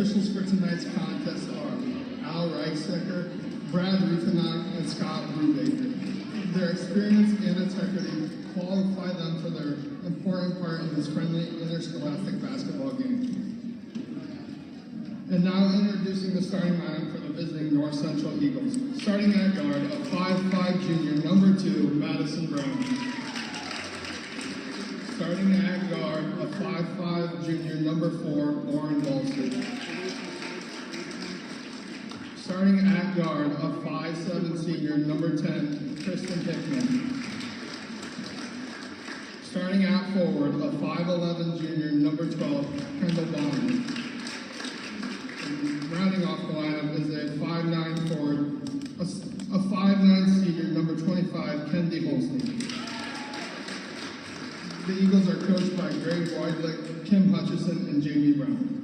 officials for tonight's contest are Al Reichsecker, Brad Riefenach, and Scott Brubaker. Their experience and integrity qualify them for their important part in this friendly interscholastic basketball game. And now introducing the starting lineup for the visiting North Central Eagles. Starting at guard, a 5'5" junior, number 2, Madison Brown. Starting at guard, a 5'5" junior, number 4, Lauren Bolster. Starting at guard, a 5'7" senior, number 10, Kristen Hickman. Starting at forward, a 5'11" junior, number 12, Kendall Bonner. Rounding off the lineup is a 5'9" forward, a 5'9" senior, number 25, Kendi Holstein. The Eagles are coached by Greg Weidlich, Kim Hutchison, and Jamie Brown.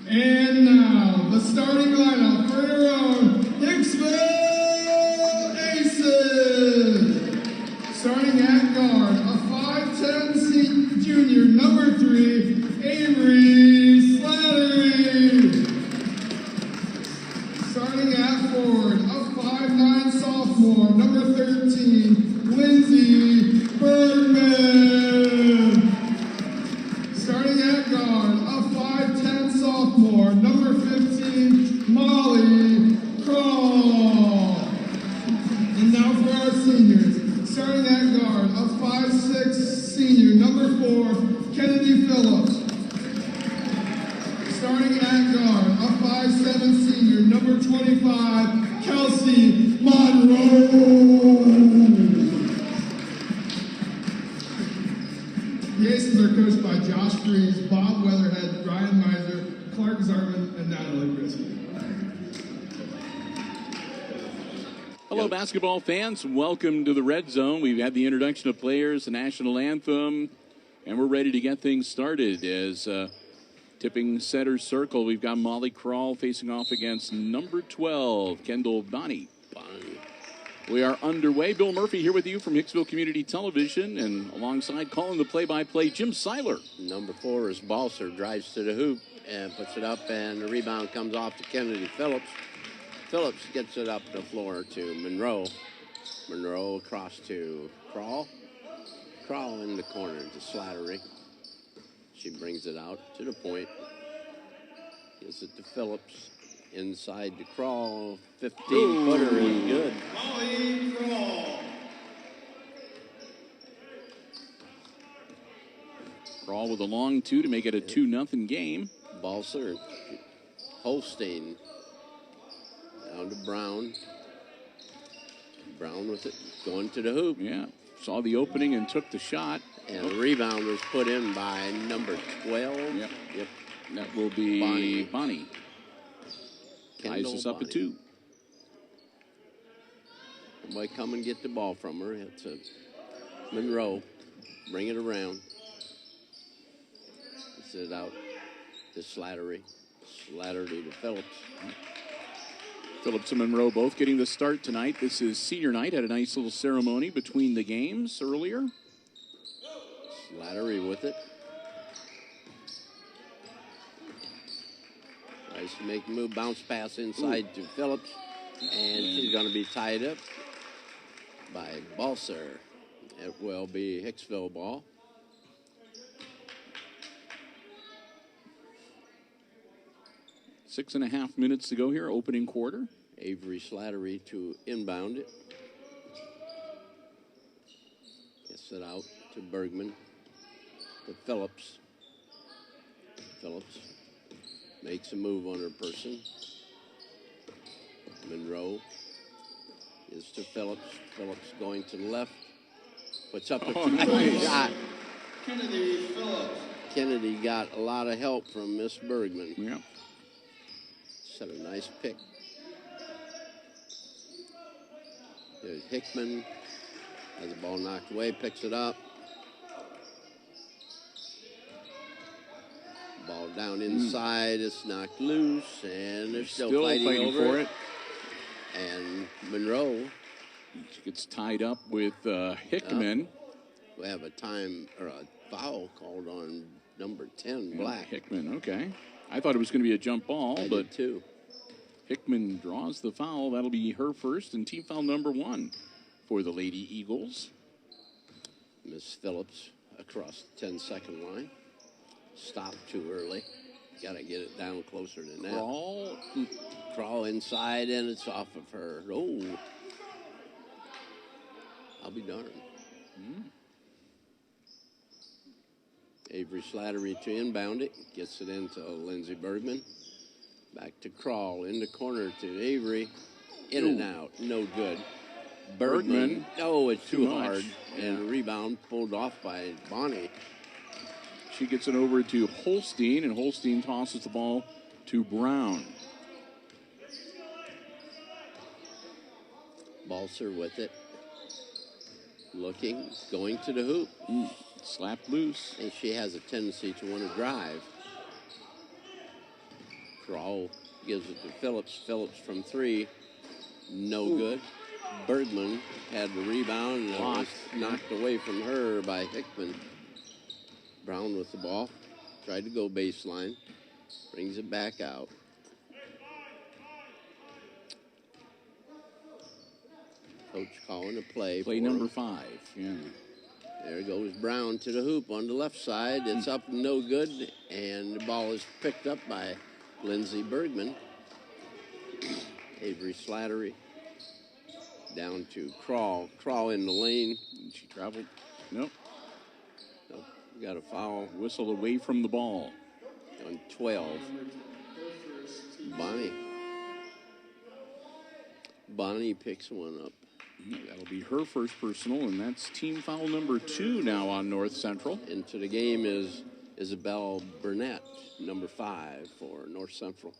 And now, the starting lineup for your own Hicksville Aces! Starting at guard, a 5'10" junior, number 3, Avery Slattery. Starting at forward, a 5'9" sophomore, number 13, Lindsay Bergman. Starting at guard, a 5'10" sophomore, number 15, Molly Crawl. And now for our seniors. Starting at guard, a 5'6" senior, number 4, Kennedy Phillips. Starting at guard, a 5'7" senior, number 25, Kelsey Monroe. The Aces are coached by Josh Greaves, Bob Weatherhead, Ryan Miser, Clark Zartman, and Natalie Grisby. Hello, basketball fans. Welcome to the Red Zone. We've had the introduction of players, the national anthem, and we're ready to get things started. As tipping center circle, we've got Molly Crawl facing off against number 12, Kendall Bonnie. We are underway. Bill Murphy here with you from Hicksville Community Television, and alongside calling the play-by-play, Jim Seiler. Number 4 is Balser, drives to the hoop and puts it up, and the rebound comes off to Kennedy Phillips. Phillips gets it up the floor to Monroe. Monroe across to Crawl. Crawl in the corner to Slattery. She brings it out to the point. Gives it to Phillips. Inside to Crawl. 15-footer is good. Molly Crawl. Crawl with a long 2 to make it a 2-0 game. Balser. Holstein. Down to Brown. Brown with it. Going to the hoop. Yeah. Saw the opening and took the shot. And the rebound was put in by number 12. Yep. That will be Bonnie. Ties us up at 2. Somebody come and get the ball from her. It's a Monroe. Bring it around. Gets it out to Slattery. Slattery to Phillips. Phillips and Monroe both getting the start tonight. This is senior night. Had a nice little ceremony between the games earlier. Slattery with it. Tries to make a move, bounce pass inside to Phillips. And she's going to be tied up by Balser. It will be Hicksville ball. 6.5 minutes to go here, opening quarter. Avery Slattery to inbound it. Gets it out to Bergman. To Phillips. Phillips makes a move on her person. Monroe is to Phillips. Phillips going to the left. Puts up a two-point shot. Kennedy Phillips. Kennedy got a lot of help from Miss Bergman. Yeah. Set a nice pick. There's Hickman. Has the ball knocked away, picks it up. Ball down inside, it's knocked loose, and they're still fighting over for it. And Monroe gets tied up with Hickman. We have a foul called on number 10, Black. Hickman, okay. I thought it was going to be a jump ball, I but did too. Hickman draws the foul. That'll be her first, and team foul number 1 for the Lady Eagles. Miss Phillips across the 10-second line. Stopped too early. Got to get it down closer than that. Crawl inside, and it's off of her. Oh. I'll be darned. Avery Slattery to inbound it. Gets it into Lindsey Bergman. Back to Crawl. In the corner to Avery. In and out. No good. Bergman. Oh, it's too hard. And a rebound pulled off by Bonnie. She gets it over to Holstein, and Holstein tosses the ball to Brown. Balser with it. Looking, going to the hoop. Slapped loose. And she has a tendency to want to drive. Crawl gives it to Phillips. Phillips from 3. No good. Bergman had the rebound, and it was knocked away from her by Hickman. Brown with the ball. Tried to go baseline. Brings it back out. Coach calling a play. Play number 5. Yeah. There goes Brown to the hoop on the left side. It's up, no good, and the ball is picked up by Lindsey Bergman. Avery Slattery down to Crawl. Crawl in the lane. She traveled. Nope. Got a foul. Whistle away from the ball. On 12. Bonnie picks one up. That'll be her first personal, and that's team foul number 2 now on North Central. Into the game is Isabel Burnett, number 5 for North Central.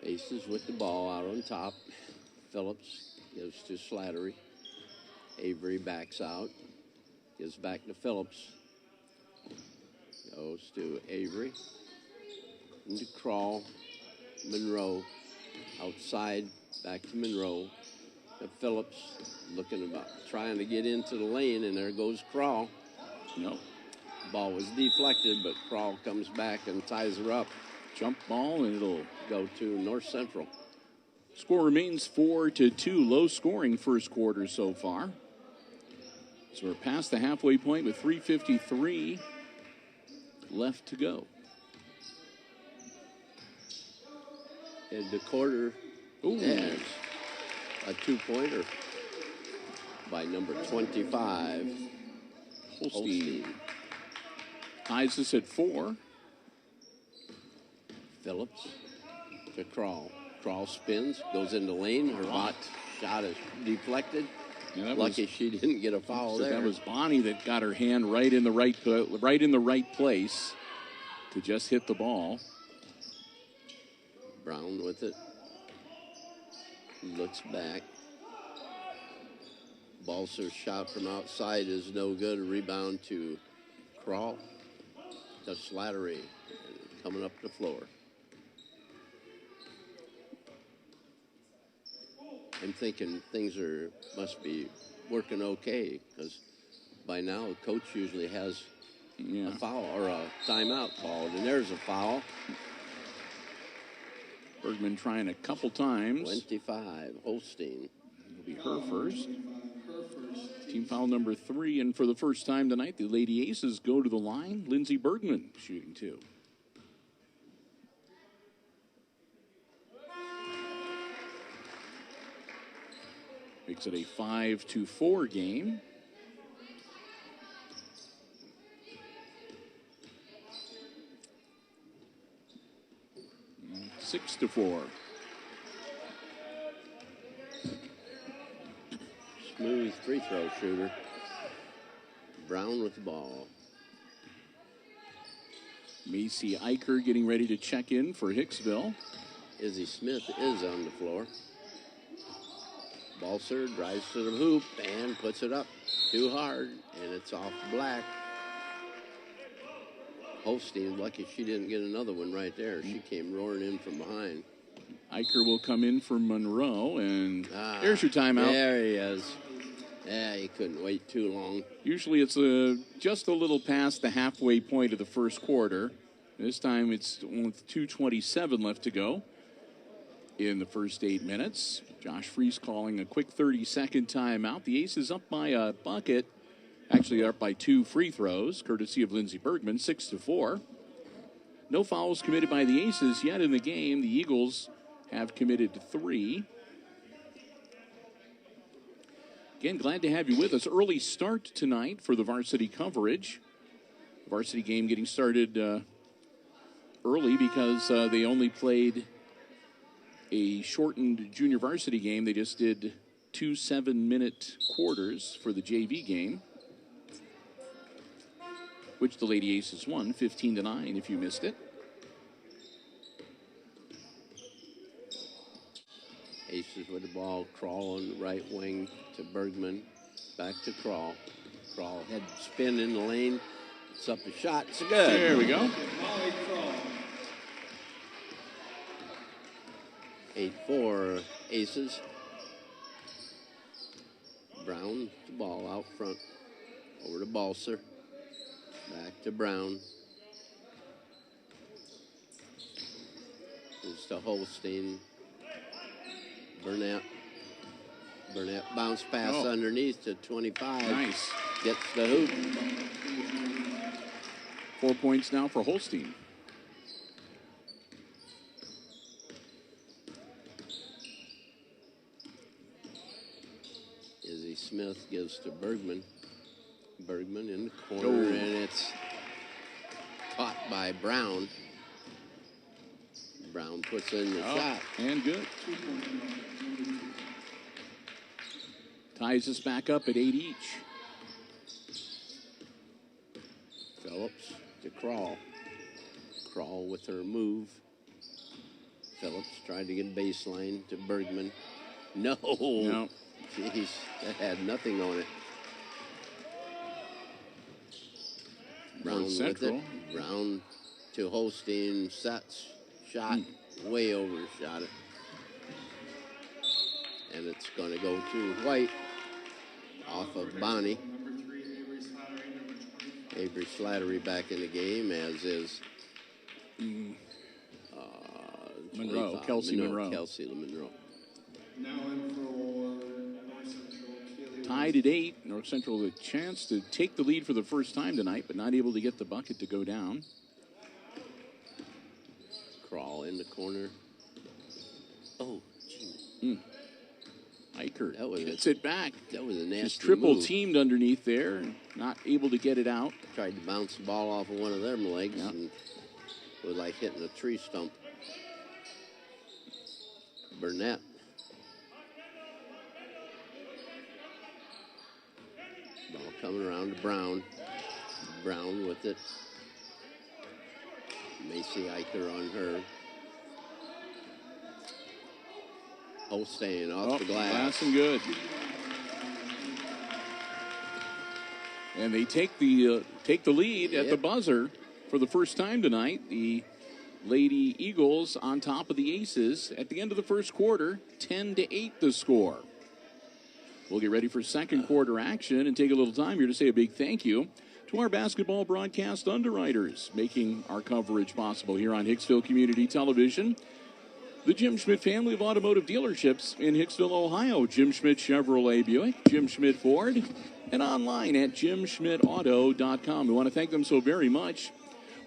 Aces with the ball out on top. Phillips gives to Slattery. Avery backs out. Gives back to Phillips. Goes to Avery. Into Crawl. Monroe. Outside. Back to Monroe. To Phillips. Looking about trying to get into the lane, and there goes Crawl. Nope. Ball was deflected, but Crawl comes back and ties her up. Jump ball, and it'll go to North Central. Score remains 4-2. Low scoring first quarter so far. So we're past the halfway point with 3:53 left to go. In the quarter, there's a 2-pointer by number 25, Holstein. Ties us at 4. Phillips to Crawl. Crawl spins, goes in the lane. Her hot shot is deflected. Yeah, Lucky she didn't get a foul there. That was Bonnie that got her hand right in the right place to just hit the ball. Brown with it. Looks back. Balser's shot from outside is no good. Rebound to Crawl. To Slattery. Coming up the floor. I'm thinking things must be working okay, because by now a coach usually has a foul or a timeout called, and there's a foul. Bergman trying a couple times. 25, Holstein. It'll be her first. Team foul number 3, and for the first time tonight, the Lady Aces go to the line. Lindsey Bergman shooting 2. Makes it a 5-4 game. And 6-4. Smooth free throw shooter. Brown with the ball. Macy Eicher getting ready to check in for Hicksville. Izzy Smith is on the floor. Balser drives to the hoop and puts it up too hard, and it's off Black. Holstein, lucky she didn't get another one right there. She came roaring in from behind. Eicher will come in for Monroe, and there's your timeout. There he is. Yeah, he couldn't wait too long. Usually it's just a little past the halfway point of the first quarter. This time it's with 2:27 left to go in the first 8 minutes. Josh Freese calling a quick 30-second timeout. The Aces up by a bucket. Actually, up by 2 free throws, courtesy of Lindsey Bergman, 6-4. No fouls committed by the Aces yet in the game. The Eagles have committed 3. Again, glad to have you with us. Early start tonight for the varsity coverage. The varsity game getting started early because they only played a shortened junior varsity game. They just did 2 7-minute quarters for the JV game, which the Lady Aces won 15-9 if you missed it. Aces with the ball. Crawl on the right wing to Bergman. Back to Crawl. Crawl head spin in the lane. It's up a shot. It's good. There we go. 8-4 Aces. Brown, the ball out front. Over to Balser. Back to Brown. It's to Holstein. Burnett bounce pass underneath to 25. Nice. Gets the hoop. 4 points now for Holstein. Izzy Smith gives to Bergman. Bergman in the corner, and it's caught by Brown. Brown puts in the shot. And good. Ties us back up at 8 each. Phillips to Crawl. Crawl with her move. Phillips tried to get baseline to Bergman. No. Jeez, that had nothing on it. Brown with it. Brown to Holstein. Sets. Shot. Way overshot it. And it's going to go to White. Off of Bonnie. Avery Slattery back in the game, as is Monroe, Kelsey Monroe. Kelsey Monroe. Now in for North Central. Tied at 8. North Central with a chance to take the lead for the first time tonight, but not able to get the bucket to go down. Crawl in the corner. Oh, gee. Eichert That was gets it back. That was a nasty Just triple move. teamed underneath there, and not able to get it out. Tried to bounce the ball off of one of them legs and was like hitting a tree stump. Burnett. Ball coming around to Brown. Brown with it. Macy Eicher on her. Holstein off the glass. And good. And they take the lead at the buzzer for the first time tonight. The Lady Eagles on top of the Aces at the end of the first quarter, 10-8 the score. We'll get ready for second quarter action and take a little time here to say a big thank you to our basketball broadcast underwriters making our coverage possible here on Hicksville Community Television. The Jim Schmidt family of automotive dealerships in Hicksville, Ohio. Jim Schmidt Chevrolet Buick, Jim Schmidt Ford, and online at jimschmidtauto.com. We want to thank them so very much.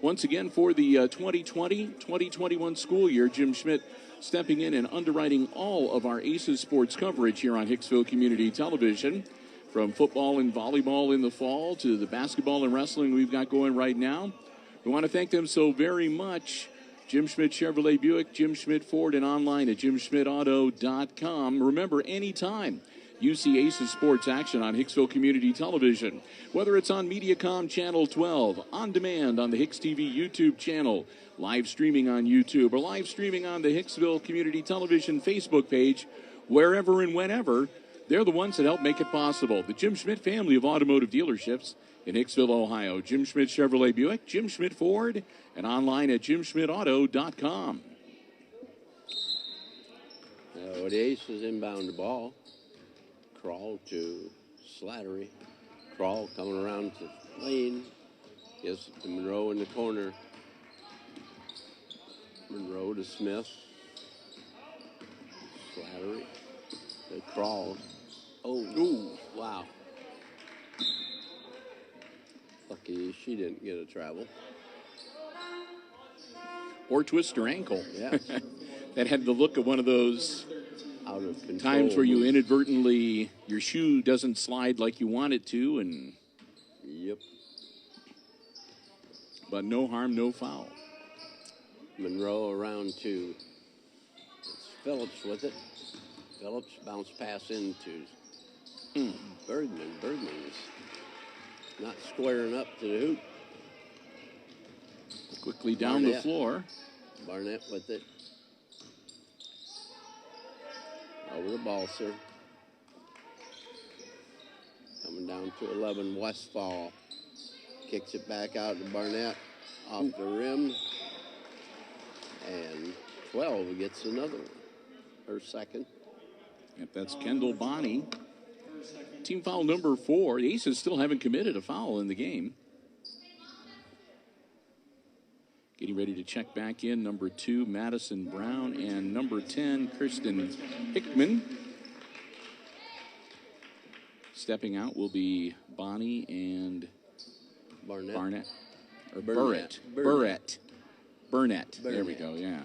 Once again, for the 2020-2021 school year, Jim Schmidt stepping in and underwriting all of our Aces sports coverage here on Hicksville Community Television. From football and volleyball in the fall to the basketball and wrestling we've got going right now. We want to thank them so very much. Jim Schmidt Chevrolet Buick, Jim Schmidt Ford, and online at jimschmidtauto.com. Remember, anytime you see Aces sports action on Hicksville Community Television, whether it's on Mediacom Channel 12, on demand on the HIX-TV YouTube channel, live streaming on YouTube, or live streaming on the Hicksville Community Television Facebook page, wherever and whenever, they're the ones that help make it possible. The Jim Schmidt family of automotive dealerships in Hicksville, Ohio. Jim Schmidt Chevrolet Buick, Jim Schmidt Ford, and online at jimschmidtauto.com. The Aces inbound the ball. Crawl to Slattery. Crawl coming around to lane. Gives it to Monroe in the corner. Monroe to Smith. Slattery. The Crawl. Oh, ooh, wow. Lucky she didn't get a travel. Or twist her ankle. Yes. That had the look of one of those Out of control times where you moves. inadvertently, your shoe doesn't slide like you want it to, and Yep. but no harm, no foul. Monroe around to it's Phillips with it. Phillips bounce pass into Bergman. Bergman is not squaring up to the hoop. Quickly down the Barnett. floor. Barnett with it. Over to Balser. Coming down to 11, Westfall. Kicks it back out to Barnett. Off the rim. And 12 gets another one. Her second. Yep, that's Kendall Bonney. Team foul number 4. The Aces still haven't committed a foul in the game. Getting ready to check back in, number 2, Madison Brown, and number 10, Kristen Hickman. Stepping out will be Bonnie and Barnett. Or Burnett. Burnett. There we Burnett. go, yeah.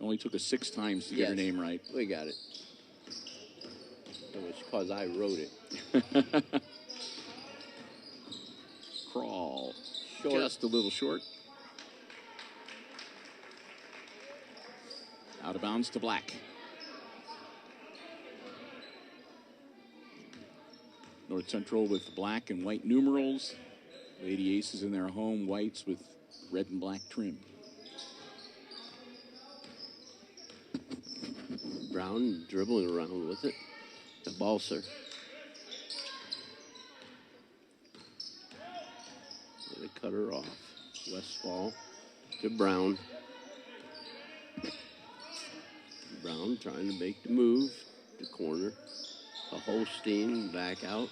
Only took us 6 times to get her Yes. name right. We got it. It was because I wrote it. Crawl. Short. Just a little short. Out of bounds to Black. North Central with black and white numerals. Lady Aces in their home whites with red and black trim. Brown dribbling around with it. To Balser. They cut her off. Westfall to Brown. Brown trying to make the move to corner. A Holstein back out.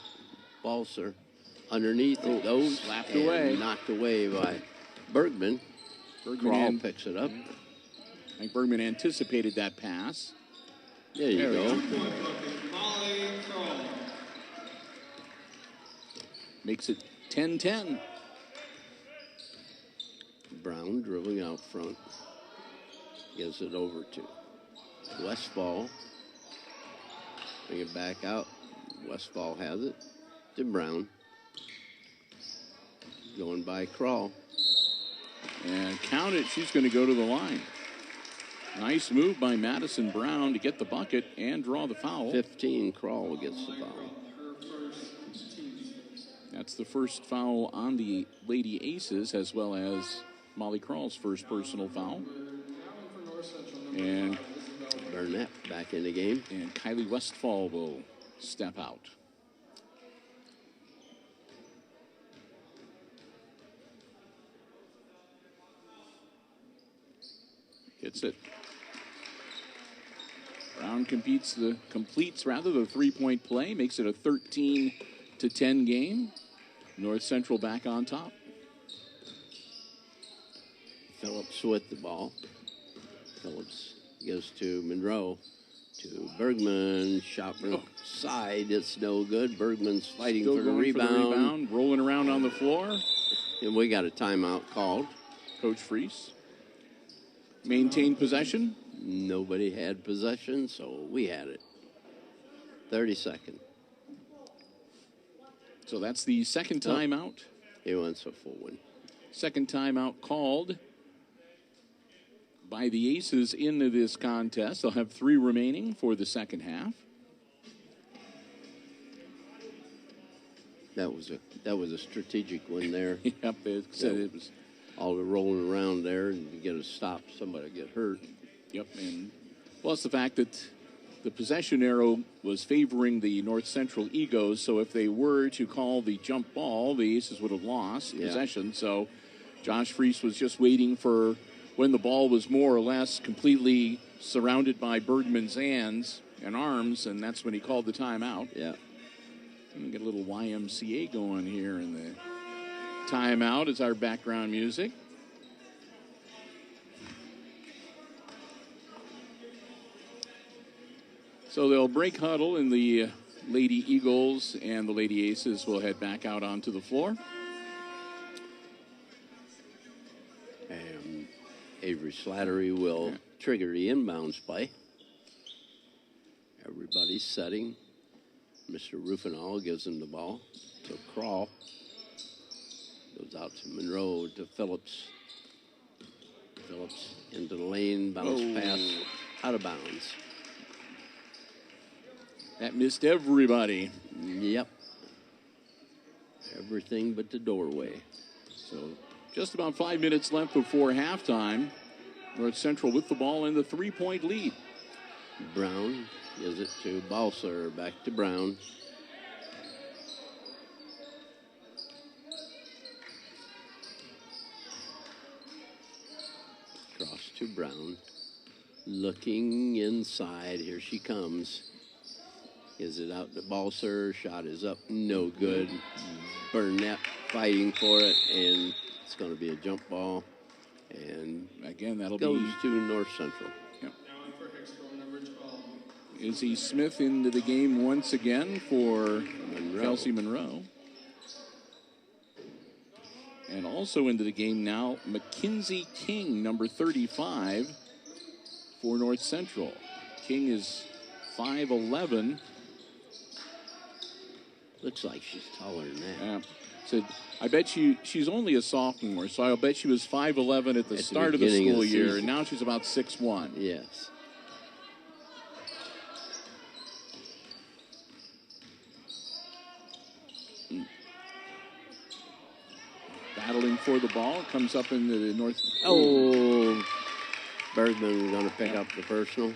Balser underneath it goes. Slapped and away. Knocked away by Bergman. Crawl picks it up. I think Bergman anticipated that pass. There you There we go. Makes it 10-10. Brown dribbling out front. Gives it over to Westfall. Bring it back out. Westfall has it. To Brown. Going by Crawl. And count it, she's going to go to the line. Nice move by Madison Brown to get the bucket and draw the foul. 15, Crawl gets the foul. That's the first foul on the Lady Aces, as well as Molly Crawl's first personal foul. And Burnett back in the game. Kylie Westfall will step out. Hits it. Brown completes the 3-point play, makes it a 13-10 game. North Central back on top. Phillips with the ball. Phillips goes to Monroe. To Bergman. Shot from the side. It's no good. Bergman's fighting Still for the going rebound. rolling around on the floor. And we got a timeout called. Coach Freese. Maintain possession. Nobody had possession, so we had it. 30 seconds. So that's the second timeout. He wants a full one. Second timeout called by the Aces into this contest. They'll have 3 remaining for the second half. That was a strategic one there. Yep, it said it was. All the rolling around there, and you get a stop, somebody get hurt. Yep, and plus the fact that the possession arrow was favoring the North Central Egos, so if they were to call the jump ball, the Aces would have lost possession. So Josh Freese was just waiting for when the ball was more or less completely surrounded by Bergman's hands and arms, and that's when he called the timeout. Yeah. We get a little YMCA going here in the timeout as our background music. So they'll break huddle, and the Lady Eagles and the Lady Aces will head back out onto the floor. And Avery Slattery will trigger the inbounds play. Everybody's setting. Mr. Rufinall gives him the ball to Crawl. Goes out to Monroe to Phillips. Phillips into the lane, bounce pass out of bounds. That missed everybody. Yep. Everything but the doorway. So just about 5 minutes left before halftime. North Central with the ball in the 3-point lead. Brown gives it to Balser. Back to Brown. Cross to Brown. Looking inside. Here she comes. Gives it out to Balser. Shot is up. No good. Burnett fighting for it. And it's going to be a jump ball. And again, that'll goes be to North Central. Yep. Now in for Hicksville, number 12. Izzy Smith into the game once again for Monroe. Kelsey Monroe. And also into the game now, Mackenzie King, number 35 for North Central. King is 5'11". Looks like she's taller than that. Said, I bet she's only a sophomore, so I'll bet she was 5'11" at the start of the beginning school of the year, season. and now she's about 6'1". Yes. Battling for the ball, comes up in the north. Oh, Bergman going to pick up the personal.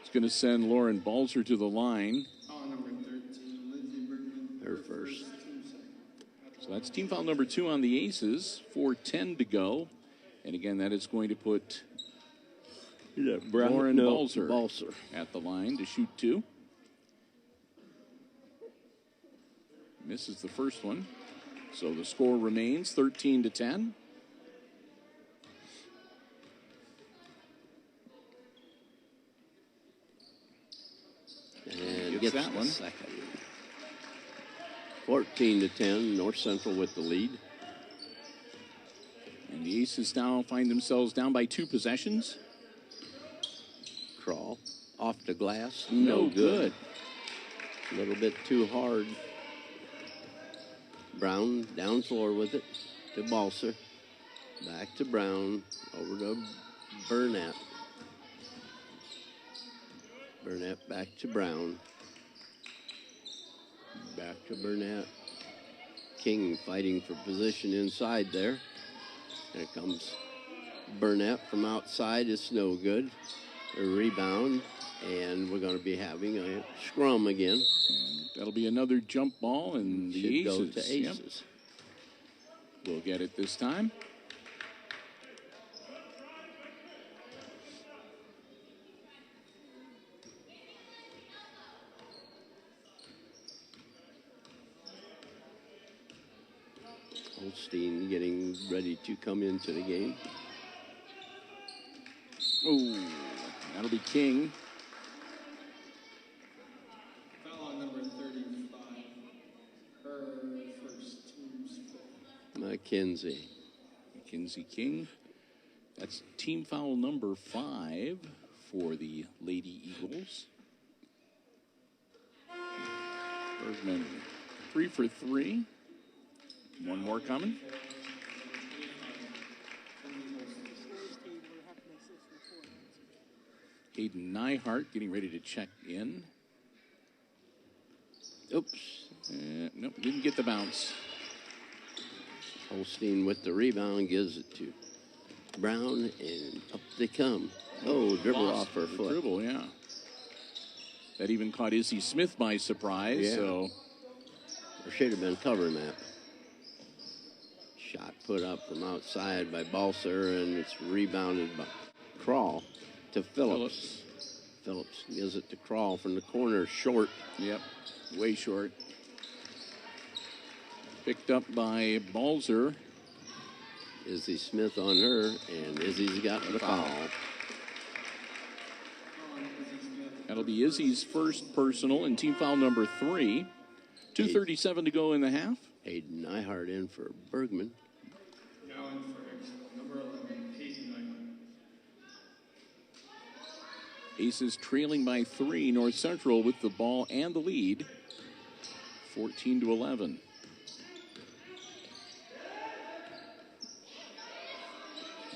It's going to send Lauren Balzer to the line. Foul number 13, Lindsay Bergman. Her first. So that's team foul number 2 on the Aces. 4:10 to go. And again, that is going to put Lauren Balzer at the line to shoot 2. Misses the first one. So the score remains 13-10. And Gets gets that the one. second. 14-10, North Central with the lead. And the Aces now find themselves down by 2 possessions. Crawl off the glass. No No good. A little bit too hard. Brown down floor with it to Balser. Back to Brown. Over to Burnett. Burnett back to Brown. Back to Burnett. King fighting for position inside there. Here comes Burnett from outside. It's no good. A rebound. And we're going to be having a scrum again. And that'll be another jump ball, and the Should Aces, go to Aces. will get it this time. Holstein getting ready to come into the game. Oh, that'll be King. Foul on number 35. Her first, team's fifth. Mackenzie. Mackenzie King. That's team foul number 5 for the Lady Eagles. Bergman 3 for 3. One more coming. Hayden Nyhart getting ready to check in. Oops. Nope, didn't get the bounce. Holstein with the rebound gives it to Brown, and up they come. Oh, dribble Lost off her the foot. Dribble, yeah. That even caught Izzy Smith by surprise. Yeah. So Or should have been covering that. Shot put up from outside by Balser, and it's rebounded by Crawl to Phillips. Phillips gives it to Crawl from the corner, short. Yep, way short. Picked up by Balzer. Izzy Smith on her, and Izzy's got the foul. That'll be Izzy's first personal and team foul number 3. 2:37 to go in the half. Hayden Nyhart in for Bergman. Now in for Hicksville, number 11, Hayden Nyhart. Aces trailing by 3. North Central with the ball and the lead. 14-11.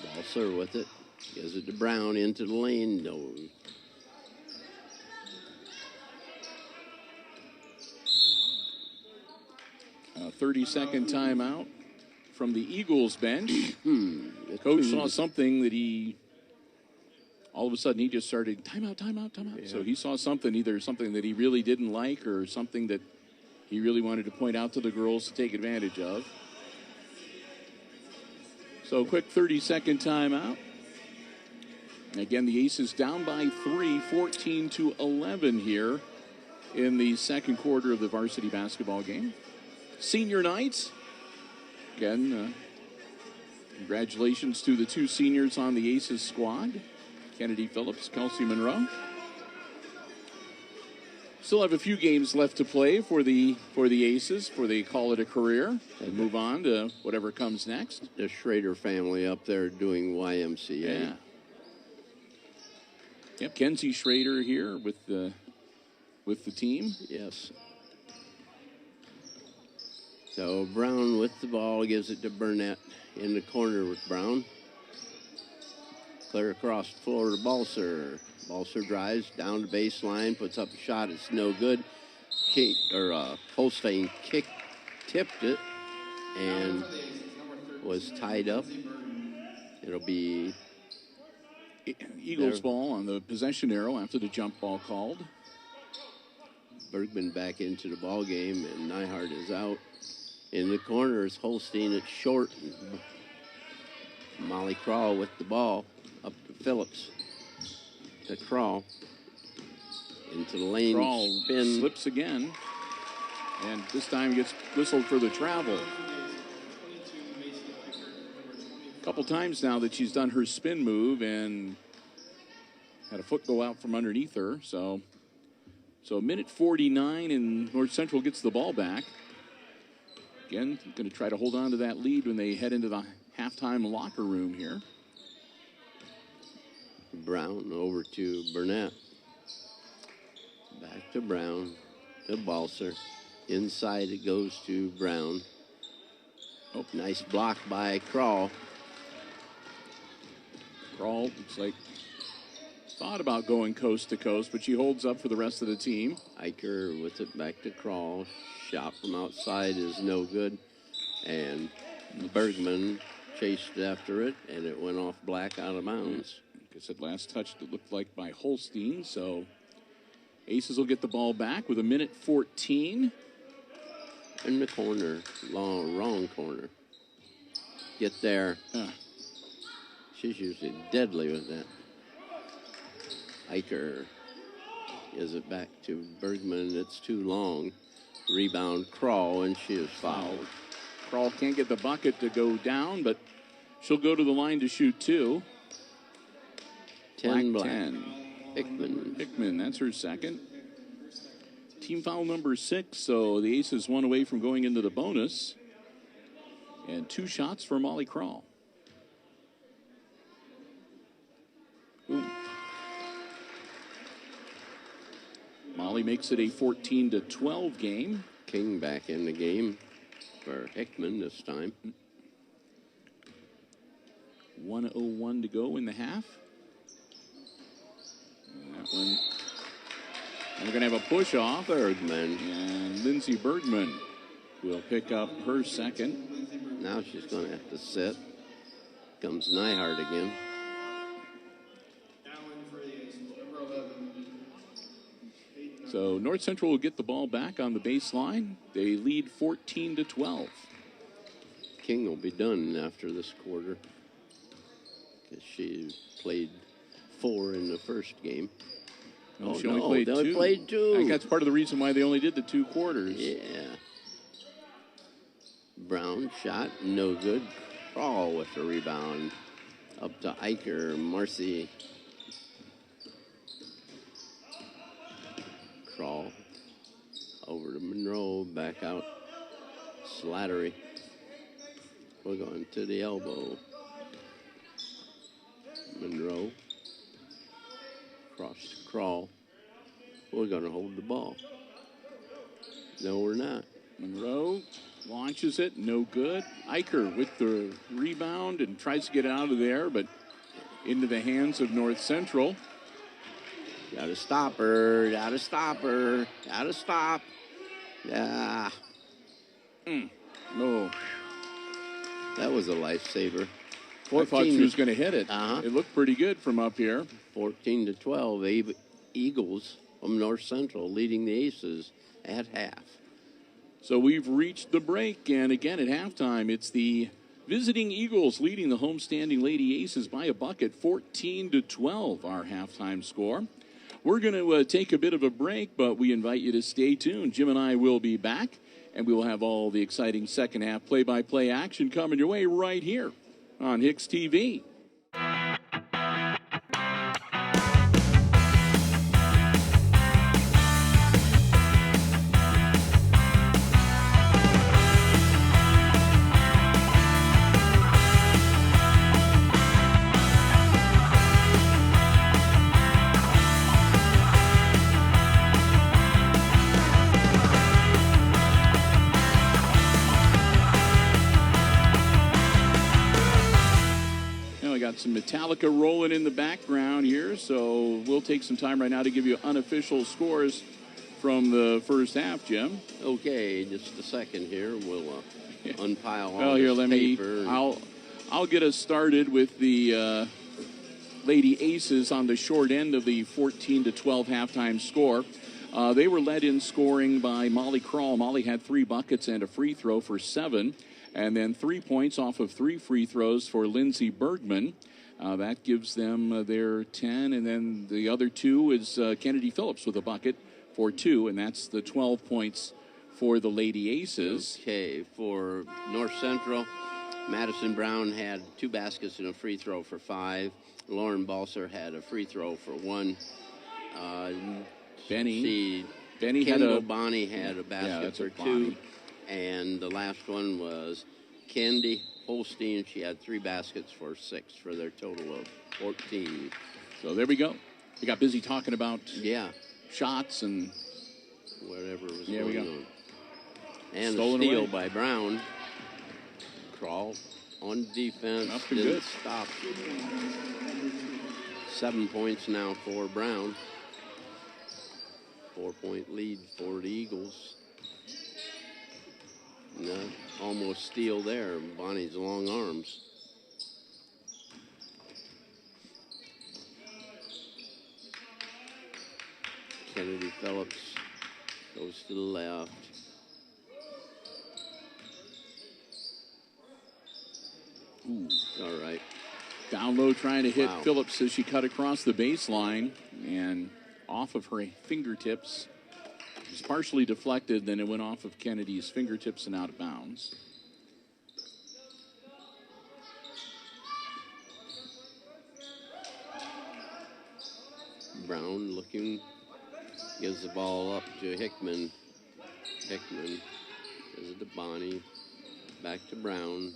Balser with it. Gives it to Brown into the lane. No. 30-second timeout from the Eagles bench. The coach saw something that all of a sudden he just started, timeout. Yeah. So he saw something, either something that he really didn't like or something that he really wanted to point out to the girls to take advantage of. So quick 30-second timeout. And again, the Aces down by 3, 14-11 here in the second quarter of the varsity basketball game. Senior night. Again, congratulations to the 2 seniors on the Aces squad, Kennedy Phillips, Kelsey Monroe. Still have a few games left to play for the Aces before they call it a career and move on to whatever comes next. The Schrader family up there doing YMCA. Yeah. Yep, Kenzie Schrader here with the team. Yes. So Brown with the ball, gives it to Burnett in the corner with Brown. Clear across the floor to Balser. Balser drives down the baseline, puts up a shot. It's no good. Holstein tipped it, and was tied up. It'll be Eagles ball on the possession arrow after the jump ball called. Bergman back into the ball game, and Nyhart is out. In the corner is Holstein. It's short. Molly Crawl with the ball up to Phillips. To Crawl. Into the lane. Crawl spin. Slips again. And this time gets whistled for the travel. A couple times now that she's done her spin move and had a foot go out from underneath her. So a minute 49 and North Central gets the ball back. Again, going to try to hold on to that lead when they head into the halftime locker room here. Brown over to Burnett. Back to Brown, to Balser. Inside it goes to Brown. Oh, nice block by Crawl. Crawl looks like thought about going coast to coast, but she holds up for the rest of the team. Eicher with it back to Crawl. Shot from outside is no good. And Bergman chased after it, and it went off black out of bounds. Like I said, last touch it looked like by Holstein. So Aces will get the ball back with a minute 14. In the corner, wrong corner. Get there. She's usually deadly with that. Eicher gives it back to Bergman. It's too long. Rebound Crawl, and she is fouled. Crawl can't get the bucket to go down, but she'll go to the line to shoot 2. 10 black. 10. Hickman, that's her second. Team foul number 6, so the Aces 1 away from going into the bonus. And 2 shots for Molly Crawl. Boom. Molly makes it a 14-12 game. King back in the game for Hickman this time. 1:01 to go in the half. And that one. And we're going to have a push off. Bergman. And Lindsey Bergman will pick up her second. Now she's going to have to sit. Comes Nyhart again. So North Central will get the ball back on the baseline. They lead 14-12. King will be done after this quarter, because she played 4 in the first game. Well, Oh, she only no, played they only two. played two. I think that's part of the reason why they only did the 2 quarters. Yeah. Brown shot, no good. Crawl with the rebound. Up to Eicher, Marcy. Crawl. Over to Monroe, back out. Slattery. We're going to the elbow. Monroe. Cross to Crawl. We're going to hold the ball. No, we're not. Monroe launches it, no good. Eicher with the rebound and tries to get it out of there, but into the hands of North Central. Gotta stop her. Gotta stop her. Gotta stop. Yeah. Oh, That was a lifesaver. I thought she was going to hit it. Uh-huh. It looked pretty good from up here. 14-12. Eagles from North Central leading the Aces at half. So we've reached the break, and again at halftime, it's the visiting Eagles leading the homestanding Lady Aces by a bucket, 14-12, our halftime score. We're going to take a bit of a break, but we invite you to stay tuned. Jim and I will be back, and we will have all the exciting second half play-by-play action coming your way right here on HIX-TV. Got some Metallica rolling in the background here, so we'll take some time right now to give you unofficial scores from the first half, Jim. Okay, just a second here. We'll unpile all Well, here, this let me. paper. I'll get us started with the Lady Aces on the short end of the 14-12 halftime score. They were led in scoring by Molly Crawl. Molly had 3 buckets and a free throw for 7. And then 3 points off of 3 free throws for Lindsey Bergman. That gives them their 10. And then the other 2 is Kennedy Phillips with a bucket for 2. And that's the 12 points for the Lady Aces. Okay, for North Central, Madison Brown had 2 baskets and a free throw for 5. Lauren Balser had a free throw for 1. Benny Kendall Bonnie had a Yeah, basket that's for a 2. Bonnie. And the last one was Candy Holstein. She had 3 baskets for 6 for their total of 14. So there we go. We got busy talking about shots and whatever was we going go. on. And Stolen a steal away by Brown. Crawl on defense. Up and Didn't good. stop. 7 points now for Brown. 4-point lead for the Eagles. No, almost steal there. Bonnie's long arms. Kennedy Phillips goes to the left. Ooh. All right. Down low trying to hit Wow. Phillips as she cut across the baseline and off of her fingertips. It was partially deflected, then it went off of Kennedy's fingertips and out of bounds. Brown looking, gives the ball up to Hickman. Hickman gives it to Bonnie. Back to Brown.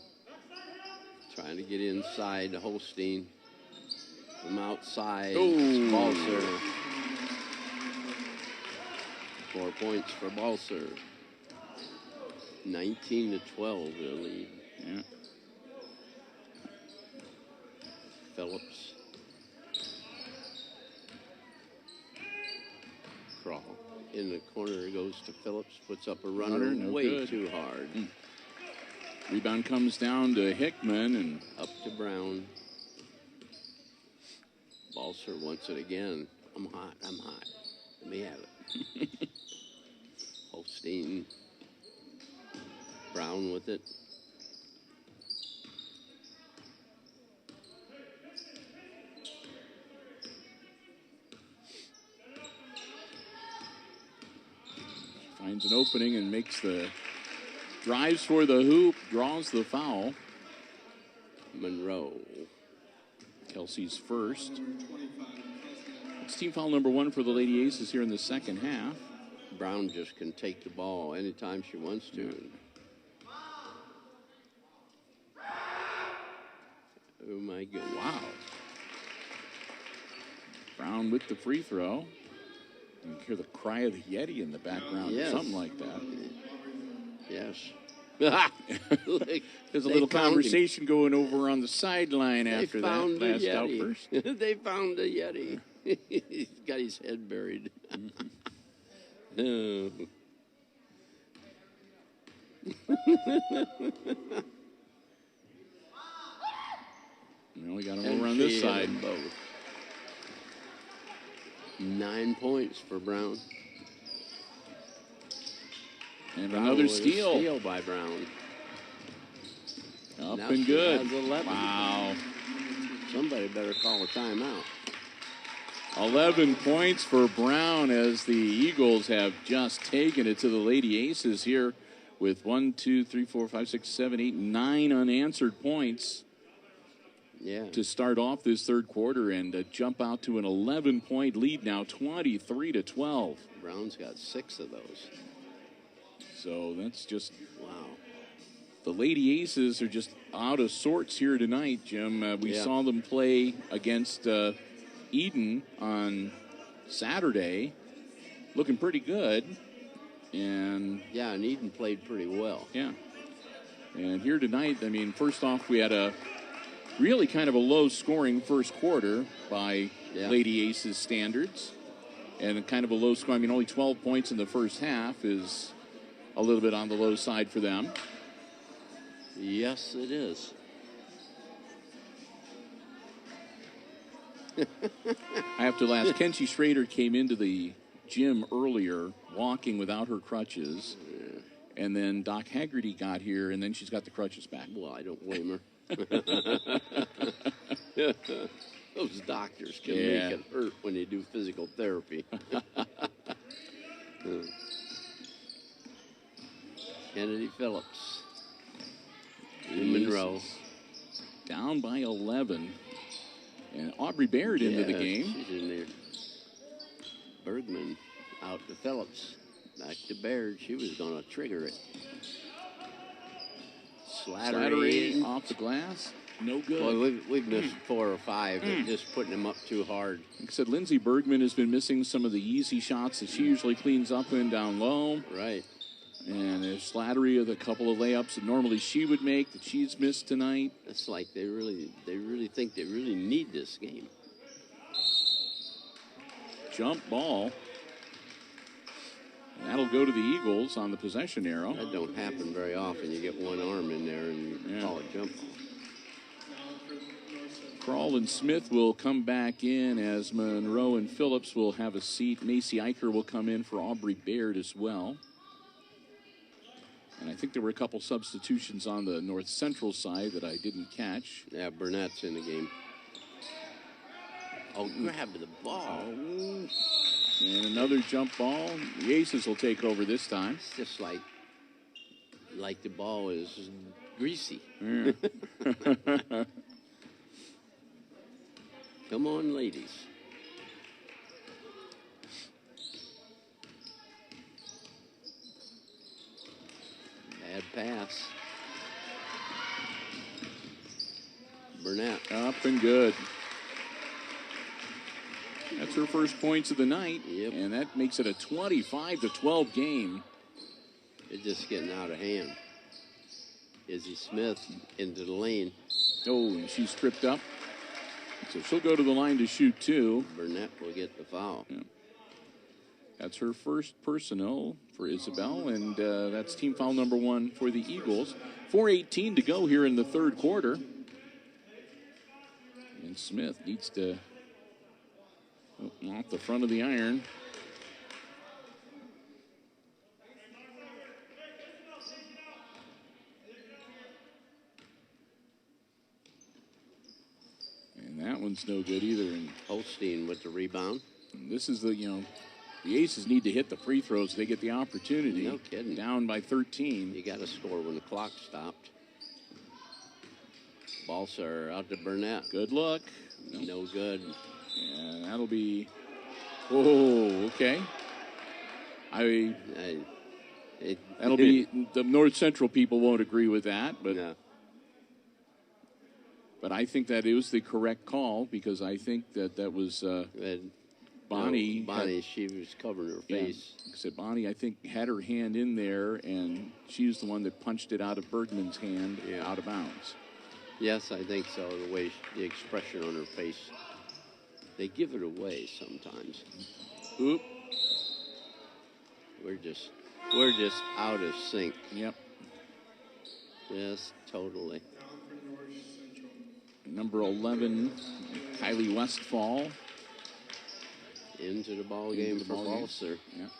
Trying to get inside to Holstein. From outside, Oh. Balser. 4 points for Balser. 19-12 the lead. Yeah. Phillips. Crawl. In the corner goes to Phillips. Puts up a runner. No way good. too hard. Rebound comes down to Hickman and Up to Brown. Balser wants it again. I'm hot. I'm hot. Let me have it. Holstein. Brown with it. Finds an opening and drives for the hoop, draws the foul. Monroe. Kelsey's first. It's team foul number 1 for the Lady Aces here in the second half. Brown just can take the ball anytime she wants to. Oh, my God. Wow. Brown with the free throw. You can hear the cry of the Yeti in the background, Yes. or something like that. Yes. There's a little conversation going over on the sideline after that last outburst. They found a Yeti. He's got his head buried. Oh. We got him over on this side. Both. 9 points for Brown. And Brown another with a steal. Steal by Brown. Up Now and she good. has 11. Wow. Somebody better call a timeout. 11 points for Brown as the Eagles have just taken it to the Lady Aces here with 1, 2, 3, 4, 5, 6, 7, 8, 9 unanswered points. Yeah. To start off this third quarter and jump out to an 11-point lead now, 23-12. Brown's got 6 of those. So that's just Wow. the Lady Aces are just out of sorts here tonight, Jim. We saw them play against Eden on Saturday, looking pretty good. And yeah, and Eden played pretty well. Yeah. And here tonight, I mean, first off, we had a really kind of a low-scoring first quarter by Lady Aces standards. And kind of a low score. I mean, only 12 points in the first half is a little bit on the low side for them. Yes, it is. I have to ask, Kenzie Schrader came into the gym earlier walking without her crutches. And then Doc Haggerty got here, and then she's got the crutches back. Well, I don't blame her. Those doctors can make it hurt when they do physical therapy. Kennedy Phillips. Monroe. Down by 11. And Aubrey Baird into the game. She's in there. Bergman out to Phillips. Back to Baird. She was going to trigger it. Slattery off the glass. No good. Well, we've missed 4 or 5. Just putting them up too hard. Like I said, Lindsey Bergman has been missing some of the easy shots that she usually cleans up and down low. Right. And there's Slattery with a couple of layups that normally she would make that she's missed tonight. It's like they really think they really need this game. Jump ball. And that'll go to the Eagles on the possession arrow. That don't happen very often. You get one arm in there and you call it jump ball. Kroll and Smith will come back in as Monroe and Phillips will have a seat. Macy Eicher will come in for Aubrey Baird as well. And I think there were a couple substitutions on the North Central side that I didn't catch. Yeah, Burnett's in the game. Oh, grab the ball. And another jump ball. The Aces will take over this time. It's just like the ball is greasy. Yeah. Come on, ladies. Bad pass. Burnett. Up and good. That's her first points of the night. Yep. And that makes it a 25-12 game. It's just getting out of hand. Izzy Smith into the lane. Oh, and she's tripped up. So she'll go to the line to shoot 2. Burnett will get the foul. Yeah. That's her first personal for Isabel, and that's team foul number 1 for the Eagles. 4:18 to go here in the third quarter. And Smith needs to off the front of the iron. And that one's no good either. And Holstein with the rebound. this is the The Aces need to hit the free throws. They get the opportunity. No kidding. Down by 13. You got to score when the clock stopped. Balser out to Burnett. Good luck. No good. Yeah, that'll be. Oh, okay. That'll be. The North Central people won't agree with that, but. No. But I think that is the correct call because I think that was Bonnie. Bonnie, she was covering her face. Yeah, said Bonnie, I think, had her hand in there, and she was the one that punched it out of Bergman's hand out of bounds. Yes, I think so. The expression on her face. They give it away sometimes. Oop. We're just out of sync. Yep. Yes, totally. Number 11, Kylie Westfall. Into the ball game for Balser. Yep.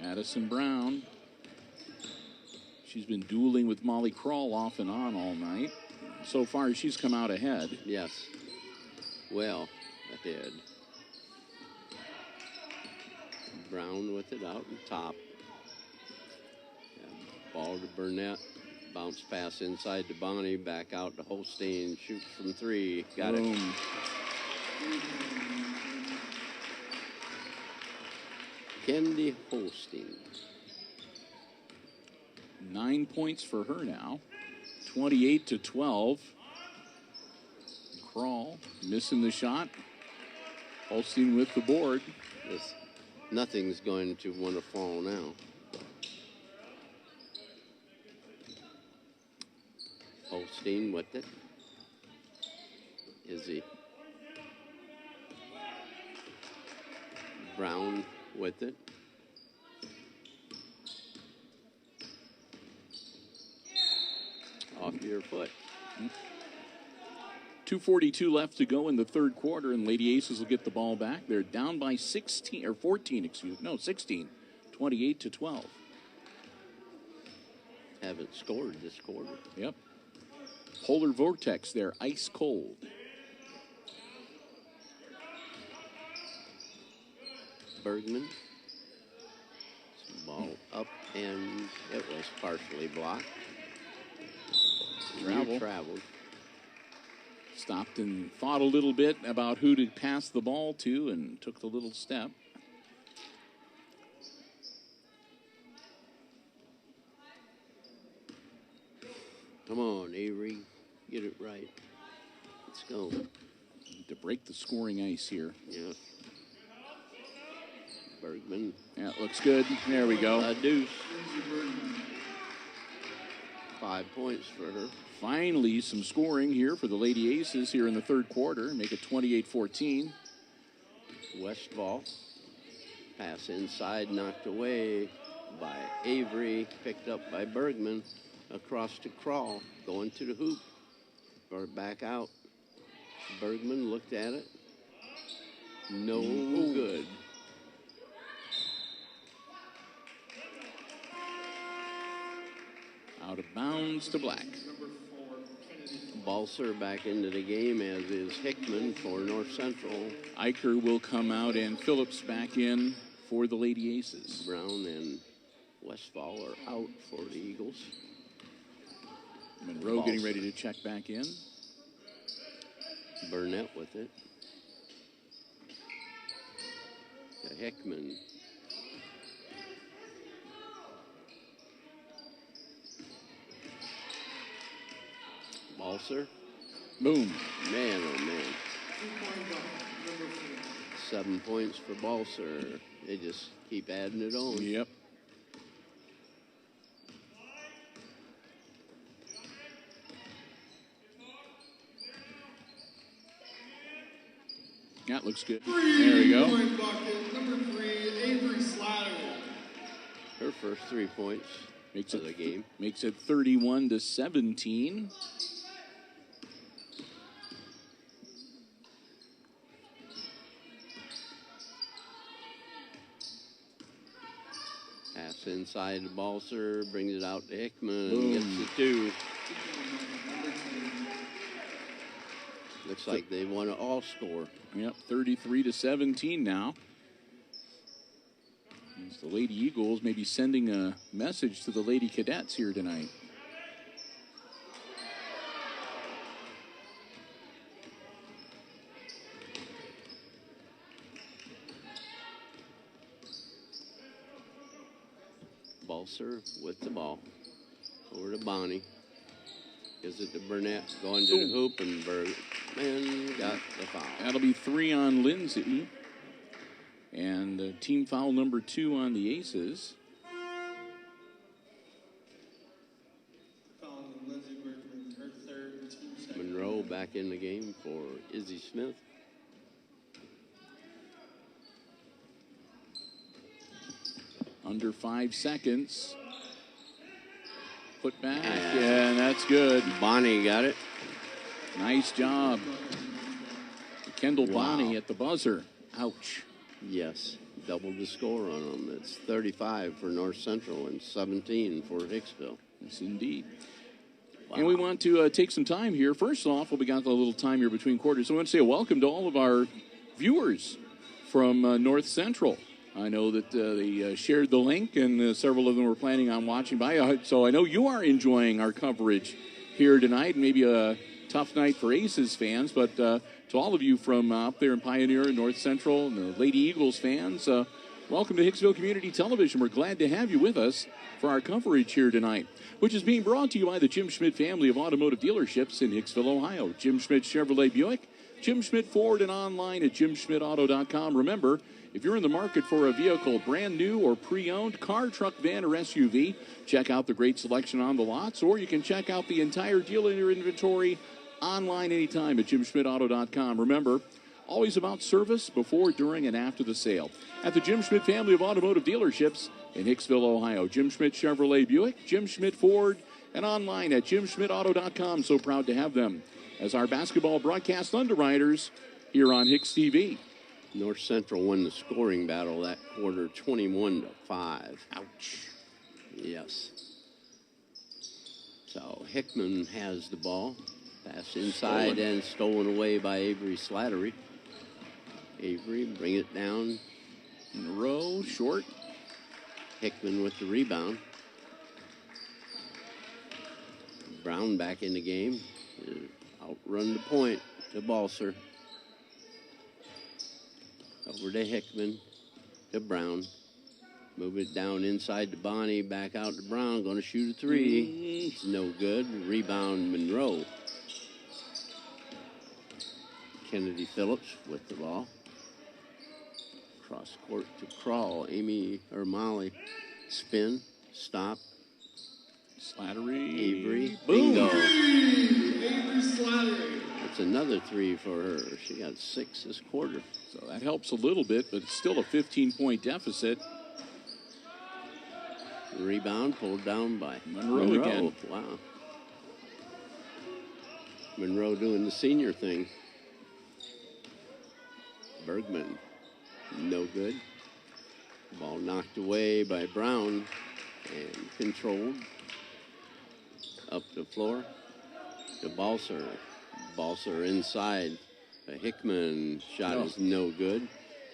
Madison Brown. She's been dueling with Molly Kroll off and on all night. So far, she's come out ahead. Yes. Well ahead. Brown with it out on top. Ball to Burnett. Bounce pass inside to Bonnie. Back out to Holstein. Shoots from 3. Got it. Kendi Holstein. 9 points for her now. 28-12. Kroll missing the shot. Holstein with the board. Nothing's going to want to fall now. Holstein with it. Izzy. Brown with it. Off your foot. 2:42 left to go in the third quarter, and Lady Aces will get the ball back. They're down by 16, or 14, 16. 28-12. Haven't scored this quarter. Yep. Polar vortex there, ice cold. Bergman. Ball up, and it was partially blocked. Traveled. Stopped and thought a little bit about who to pass the ball to and took the little step. Come on, Avery. Get it right. Let's go. To break the scoring ice here. Yeah. Bergman. Yeah, it looks good. There we go. A deuce. 5 points for her. Finally, some scoring here for the Lady Aces here in the third quarter. Make it 28-14. Westfall. Pass inside, knocked away by Avery. Picked up by Bergman. Across to Kroll. Going to the hoop. Brought it back out. Bergman looked at it. No good. Out of bounds to Black. Balser back into the game, as is Hickman for North Central. Eicher will come out, and Phillips back in for the Lady Aces. Brown and Westfall are out for the Eagles. Monroe Balser getting ready to check back in. Burnett with it. To Hickman. Balser. Boom. Man, oh man. 7 points for Balser. They just keep adding it on. Yep. That looks good. There we go. Point bucket, number 3, Avery Slattery. Her first 3 points Makes of it the game. Makes it 31-17. Pass inside to Balser, brings it out to Hickman, Boom. gets the 2. Looks like they want to all score. Yep, 33-17 now. As the Lady Eagles may be sending a message to the Lady Cadets here tonight. Balser with the ball. Over to Bonnie. Gives it to Burnett. Going to the hoop, and Bergman got the foul. That'll be 3 on Lindsay. And team foul number 2 on the Aces. Monroe back in the game for Izzy Smith. Under 5 seconds. Put back, and that's good. Bonnie got it. Nice job. Kendall Bonnie at the buzzer. Ouch. Yes, doubled the score on them. It's 35 for North Central and 17 for Hicksville. Yes, indeed. Wow. And we want to take some time here. First off, we got a little time here between quarters. So I want to say a welcome to all of our viewers from North Central. I know that they shared the link, and several of them were planning on watching by. So I know you are enjoying our coverage here tonight. Maybe a tough night for Aces fans, but to all of you from up there in Pioneer and North Central and the Lady Eagles fans, welcome to Hicksville Community Television. We're glad to have you with us for our coverage here tonight, which is being brought to you by the Jim Schmidt family of automotive dealerships in Hicksville, Ohio. Jim Schmidt Chevrolet Buick, Jim Schmidt Ford, and online at jimschmidtauto.com. Remember, if you're in the market for a vehicle, brand new or pre-owned, car, truck, van, or SUV, check out the great selection on the lots, or you can check out the entire dealer inventory online anytime at jimschmidtauto.com. Remember, always about service before, during, and after the sale. At the Jim Schmidt family of automotive dealerships in Hicksville, Ohio. Jim Schmidt Chevrolet Buick, Jim Schmidt Ford, and online at jimschmidtauto.com. So proud to have them as our basketball broadcast underwriters here on HIX-TV. North Central won the scoring battle that quarter, 21-5. Ouch. Yes. So Hickman has the ball. Pass inside and stolen away by Avery Slattery. Avery, bring it down. In a row, short. Hickman with the rebound. Brown back in the game. Outrun the point to Balser. Over to Hickman, to Brown. Move it down inside to Bonnie, back out to Brown. Going to shoot a 3. It's no good. Rebound, Monroe. Kennedy Phillips with the ball. Cross court to Crawl. Molly. Spin, stop. Slattery. Avery. Boom. Bingo. Avery Slattery. That's another 3 for her. She got 6 this quarter. So that helps a little bit, but it's still a 15-point deficit. Rebound pulled down by Monroe again. Wow. Monroe doing the senior thing. Bergman, no good. Ball knocked away by Brown and controlled. Up the floor to Balser. Balser inside. Hickman shot is no good.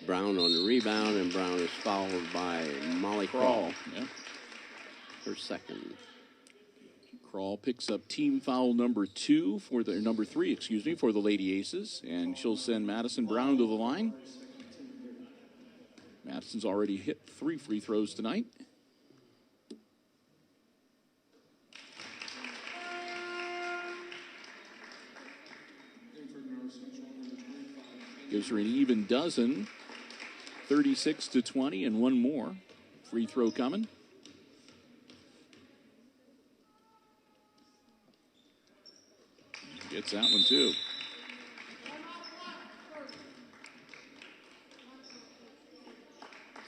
Brown on the rebound, and Brown is fouled by Molly Crawl. Yeah. Her second. Crawl picks up team foul number 3, for the Lady Aces, and she'll send Madison Brown to the line. Madison's already hit 3 free throws tonight. Gives her an even dozen, 36-20, and one more free throw coming. Gets that one too.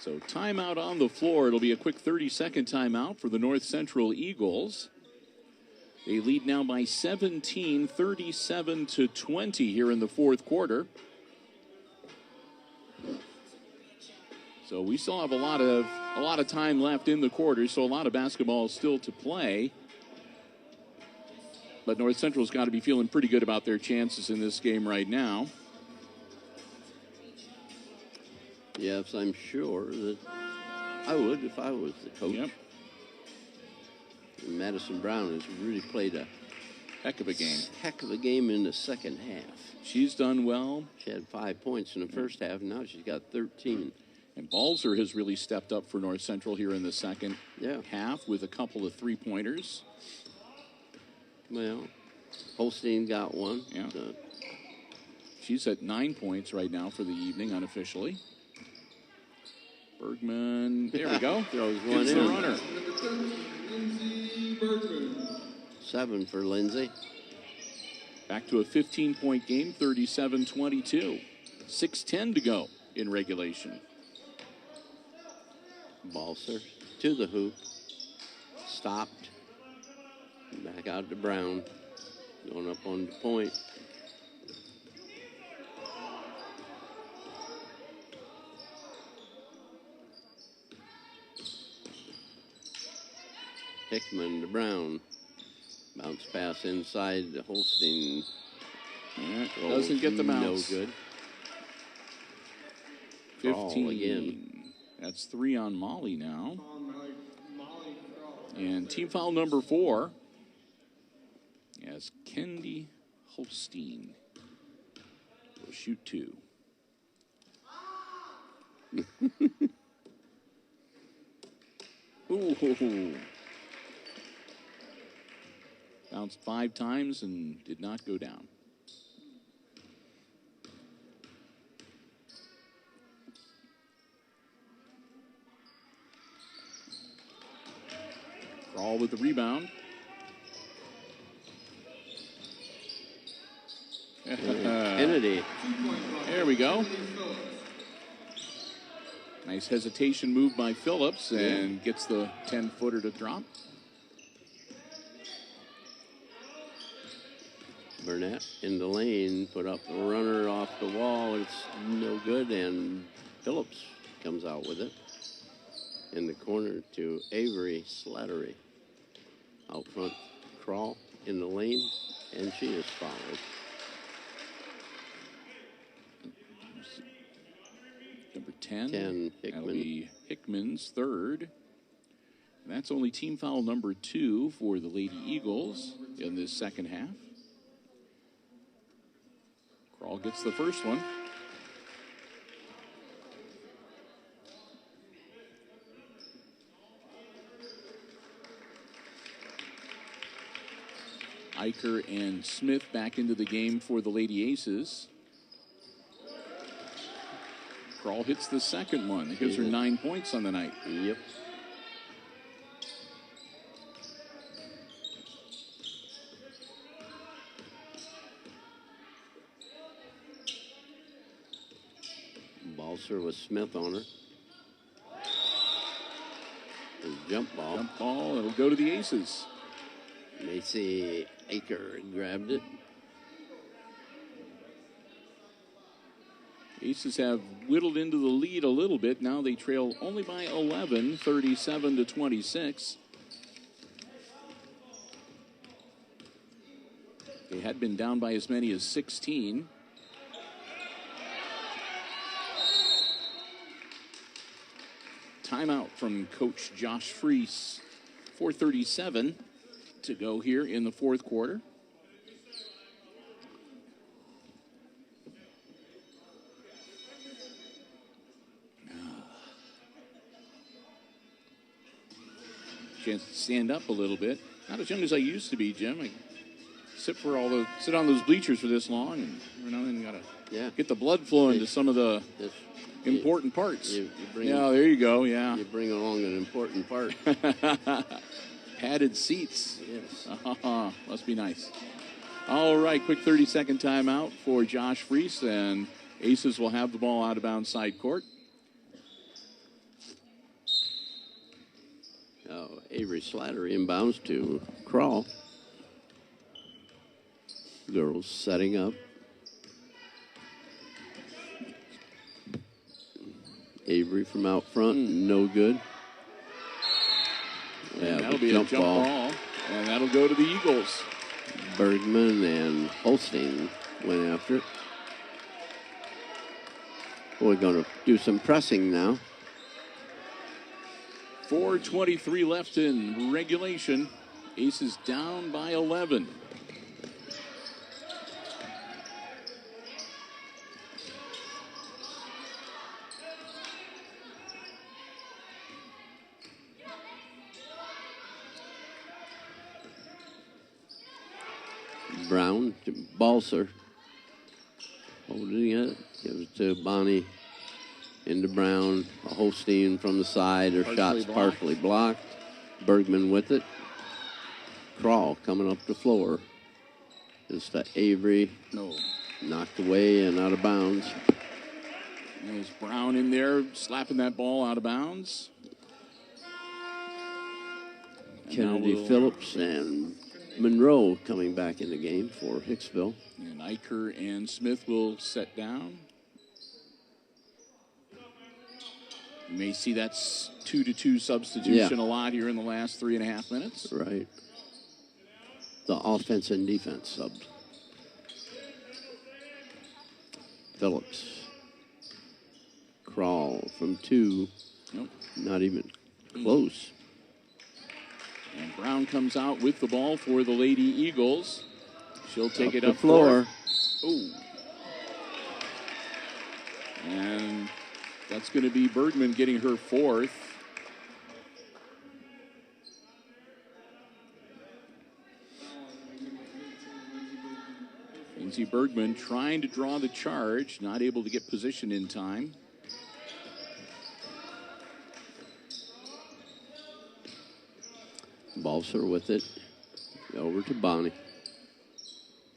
So timeout on the floor. It'll be a quick 30-second timeout for the North Central Eagles. They lead now by 17, 37-20 here in the fourth quarter. So we still have a lot of time left in the quarter, so a lot of basketball still to play. But North Central's got to be feeling pretty good about their chances in this game right now. Yes, I'm sure that I would if I was the coach. Yep. Madison Brown has really played a heck of a game. Heck of a game in the second half. She's done well. She had 5 points in the first half, and now she's got 13. And Balzer has really stepped up for North Central here in the second half with a couple of three-pointers. Well, Holstein got one. Yeah. She's at 9 points right now for the evening, unofficially. Bergman, there we go. Throws one in. The runner. Lindsay Bergman. 7 for Lindsay. Back to a 15-point game, 37-22. 6:10 to go in regulation. Balser to the hoop. Stopped. Back out to Brown. Going up on the point. Hickman to Brown. Bounce pass inside to Holstein. Doesn't get the bounce. No good. 15 again. That's 3 on Molly now. And team foul number 4 as Kendi Holstein will shoot 2. Ooh. Bounced 5 times and did not go down. All with the rebound. Kennedy. There we go. Nice hesitation move by Phillips and gets the 10-footer to drop. Burnett in the lane, put up the runner off the wall. It's no good, and Phillips comes out with it. In the corner to Avery Slattery. Out front, Crawl in the lane, and she is fouled. Number 10. 10, Hickman. That'll be Hickman's third. And that's only team foul number 2 for the Lady Eagles in this second half. Crawl gets the first one. Eicher and Smith back into the game for the Lady Aces. Crawl hits the second one. It gives her 9 points on the night. Yep. Balser with Smith on her. Jump ball. Jump ball. It'll go to the Aces. Macy Aker grabbed it. Aces have whittled into the lead a little bit. Now they trail only by 11, 37-26. They had been down by as many as 16. Timeout from Coach Josh Freese. 4:37 to go here in the fourth quarter. Chance to stand up a little bit. Not as young as I used to be, Jim. I sit on those bleachers for this long, and every now and then you gotta get the blood flowing to some of the important parts. There you go. Yeah, you bring along an important part. Padded seats. Yes. Must be nice. All right, quick 30-second timeout for Josh Freese, and Aces will have the ball out of bounds side court. Avery Slattery inbounds to Crawl. Girls setting up. Avery from out front, no good. That'll be a jump ball, and that'll go to the Eagles. Bergman and Holstein went after it. We're going to do some pressing now. 4:23 left in regulation. Aces down by 11. Brown to Balser. Holding it. Gives it to Bonnie. Into Brown. A Holstein from the side. Her shot's partially blocked. Bergman with it. Crawl coming up the floor. Is to Avery. No. Knocked away and out of bounds. There's Brown in there slapping that ball out of bounds. And Kennedy Phillips and Monroe coming back in the game for Hicksville. And Eicher and Smith will set down. You may see that 2-2 substitution a lot here in the last 3.5 minutes. Right. The offense and defense subs. Phillips. Crawl from 2. Nope. Not even close. And Brown comes out with the ball for the Lady Eagles. She'll take it the up floor. Ooh. And that's going to be Bergman getting her 4th. Lindsey Bergman trying to draw the charge, not able to get position in time. Balser with it. Over to Bonnie.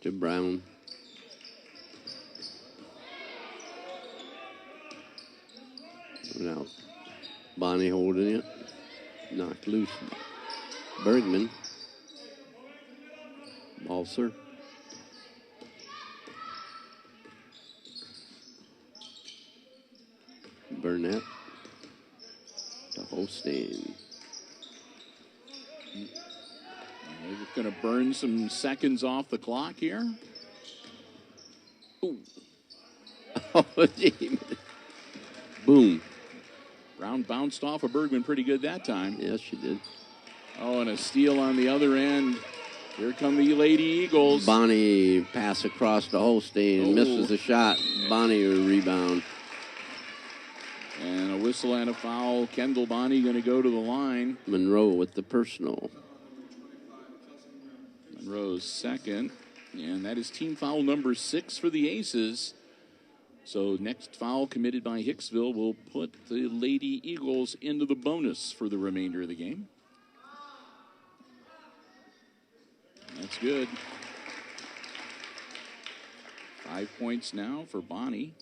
To Brown. Now, Bonnie holding it. Knocked loose. Bergman. Balser. Burnett. To Holstein. They're going to burn some seconds off the clock here. Ooh. Oh, gee. Boom. Brown bounced off of Bergman pretty good that time. Yes, she did. Oh, and a steal on the other end. Here come the Lady Eagles. Bonnie pass across to Holstein. Misses the shot. Bonnie rebound. And a whistle and a foul. Kendall Bonnie going to go to the line. Monroe with the personal. Monroe's second. And that is team foul number 6 for the Aces. So next foul committed by Hicksville will put the Lady Eagles into the bonus for the remainder of the game. That's good. 5 points now for Bonnie.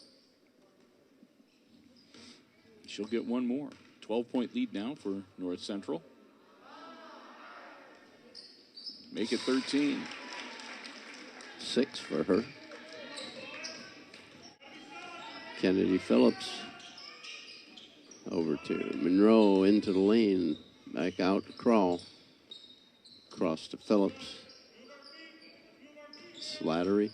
She'll get one more. 12-point lead now for North Central. Make it 13. 6 for her. Kennedy Phillips over to Monroe into the lane. Back out to Crawl. Cross to Phillips. Slattery.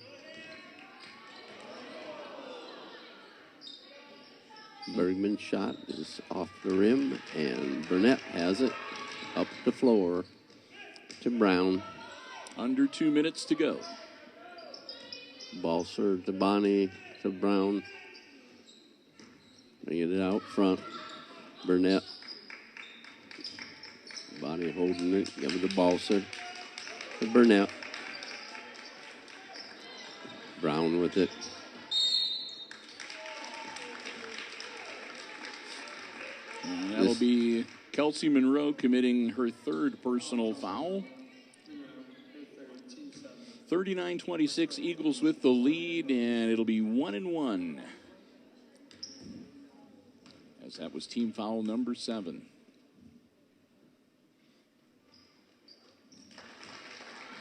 Bergman's shot is off the rim, and Burnett has it up the floor to Brown. Under 2 minutes to go. Ball served to Bonnie, to Brown. Bringing it out front. Burnett. Bonnie holding it. Give it to Balser. To Burnett. Brown with it. And that'll be Kelsey Monroe committing her 3rd personal foul. 39-26, Eagles with the lead, and it'll be 1-1. As that was team foul number 7.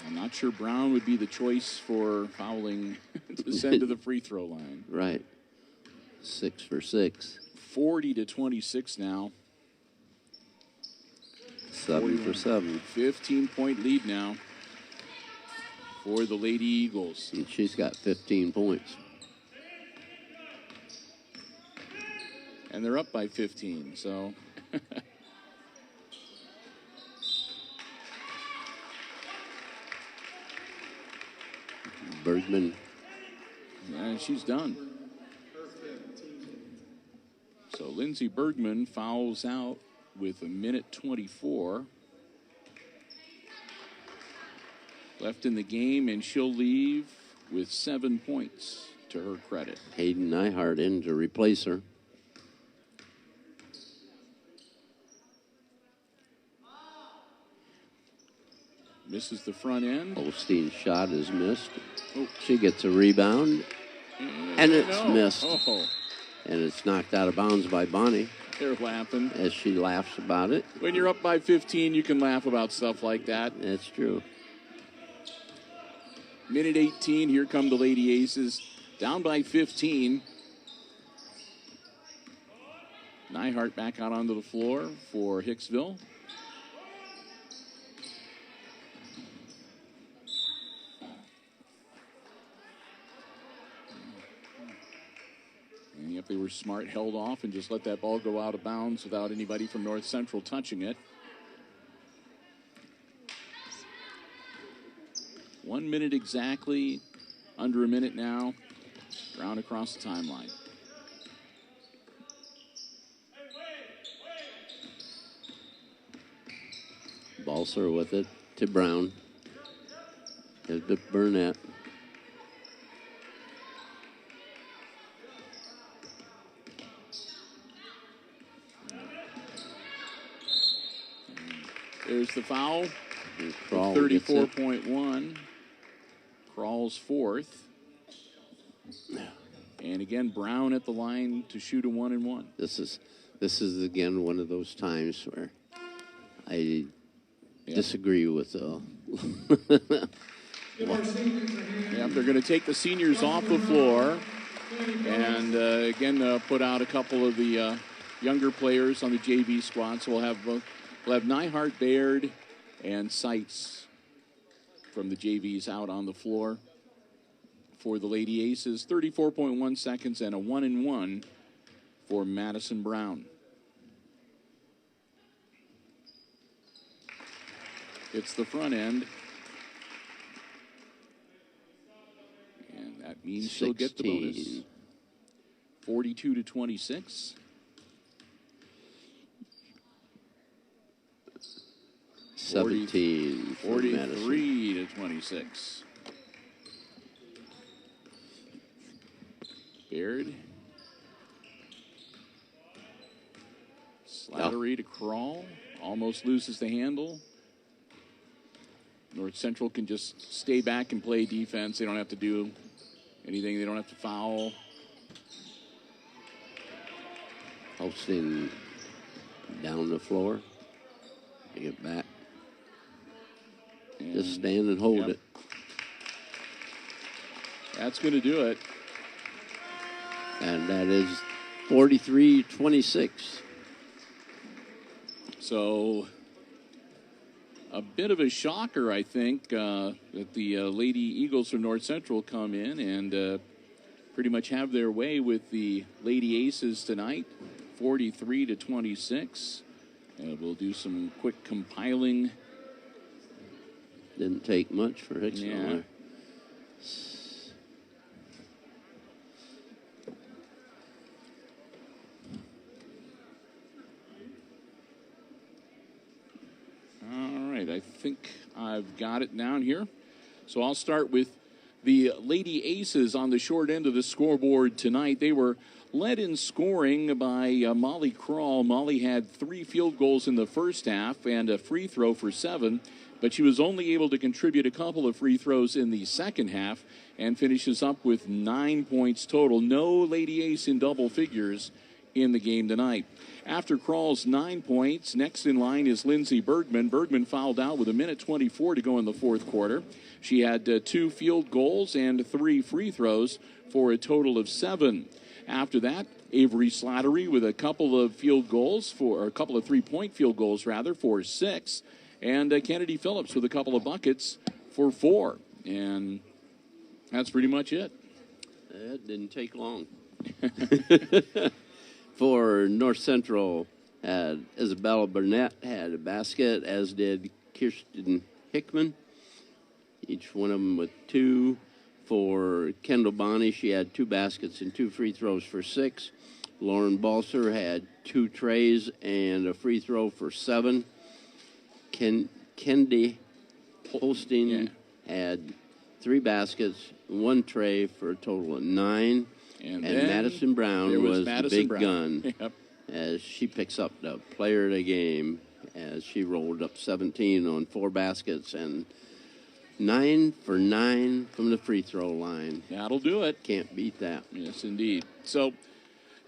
I'm not sure Brown would be the choice for fouling to send to the free throw line. Right. 6 for 6. 40-26 now. 7 for 7. 15-point lead now. for the Lady Eagles. And she's got 15 points. And they're up by 15, so. Bergman. Yeah, she's done. So Lindsey Bergman fouls out with 1:24 left in the game, and she'll leave with 7 points to her credit. Hayden Nyhart in to replace her. Misses the front end. Holstein's shot is missed. Oh. She gets a rebound, and it's missed. Oh, And it's knocked out of bounds by Bonnie they're laughing. as she laughs about it. When you're up by 15, you can laugh about stuff like that. That's true. Minute 18, here come the Lady Aces. Down by 15. Nyhart back out onto the floor for Hicksville. And if they were smart, held off and just let that ball go out of bounds without anybody from North Central touching it. 1 minute exactly, under a minute now, round across the timeline. Balser with it to Brown. Here's to Burnett. There's the foul. And Kroll gets it. 34.1. Crawls fourth. And again, Brown at the line to shoot a 1-and-1. This is again one of those times where I disagree with Yep, they're going to take the seniors off the floor and again put out a couple of the younger players on the JV squad. So we'll have Nyhart, Baird, and Seitz from the JVs out on the floor for the Lady Aces. 34.1 seconds and a 1-and-1 for Madison Brown. It's the front end. And that means she'll get the bonus. 42-26. 17 for Madison. 43-26. Baird. Slattery to Kroll. Almost loses the handle. North Central can just stay back and play defense. They don't have to do anything. They don't have to foul. Holstein down the floor. They get back. And Just stand and hold it. That's going to do it. And that is 43-26. So a bit of a shocker, I think, that the Lady Eagles from North Central come in and pretty much have their way with the Lady Aces tonight, 43-26. We'll do some quick compiling. Didn't take much for Hicksville. Yeah. All right, I think I've got it down here. So I'll start with the Lady Aces on the short end of the scoreboard tonight. They were led in scoring by Molly Kroll. Molly had 3 field goals in the first half and a free throw for 7, but she was only able to contribute a couple of free throws in the second half and finishes up with 9 points total. No Lady Ace in double figures in the game tonight. After Kroll's 9 points, next in line is Lindsey Bergman. Bergman fouled out with 1:24 to go in the fourth quarter. She had 2 field goals and 3 free throws for a total of 7. After that, Avery Slattery with a couple of field goals a couple of 3-point field goals rather for 6. And Kennedy Phillips with a couple of buckets for 4. And that's pretty much it. It didn't take long. For North Central, Isabella Burnett had a basket, as did Kirsten Hickman. Each one of them with 2. For Kendall Bonney, she had 2 baskets and 2 free throws for 6. Lauren Balser had 2 trays and a free throw for 7. Kendi Holstein had 3 baskets, 1 tray for a total of 9. And Madison Brown was the big gun as she picks up the player of the game as she rolled up 17 on 4 baskets and 9 for 9 from the free throw line. That'll do it. Can't beat that. Yes, indeed. So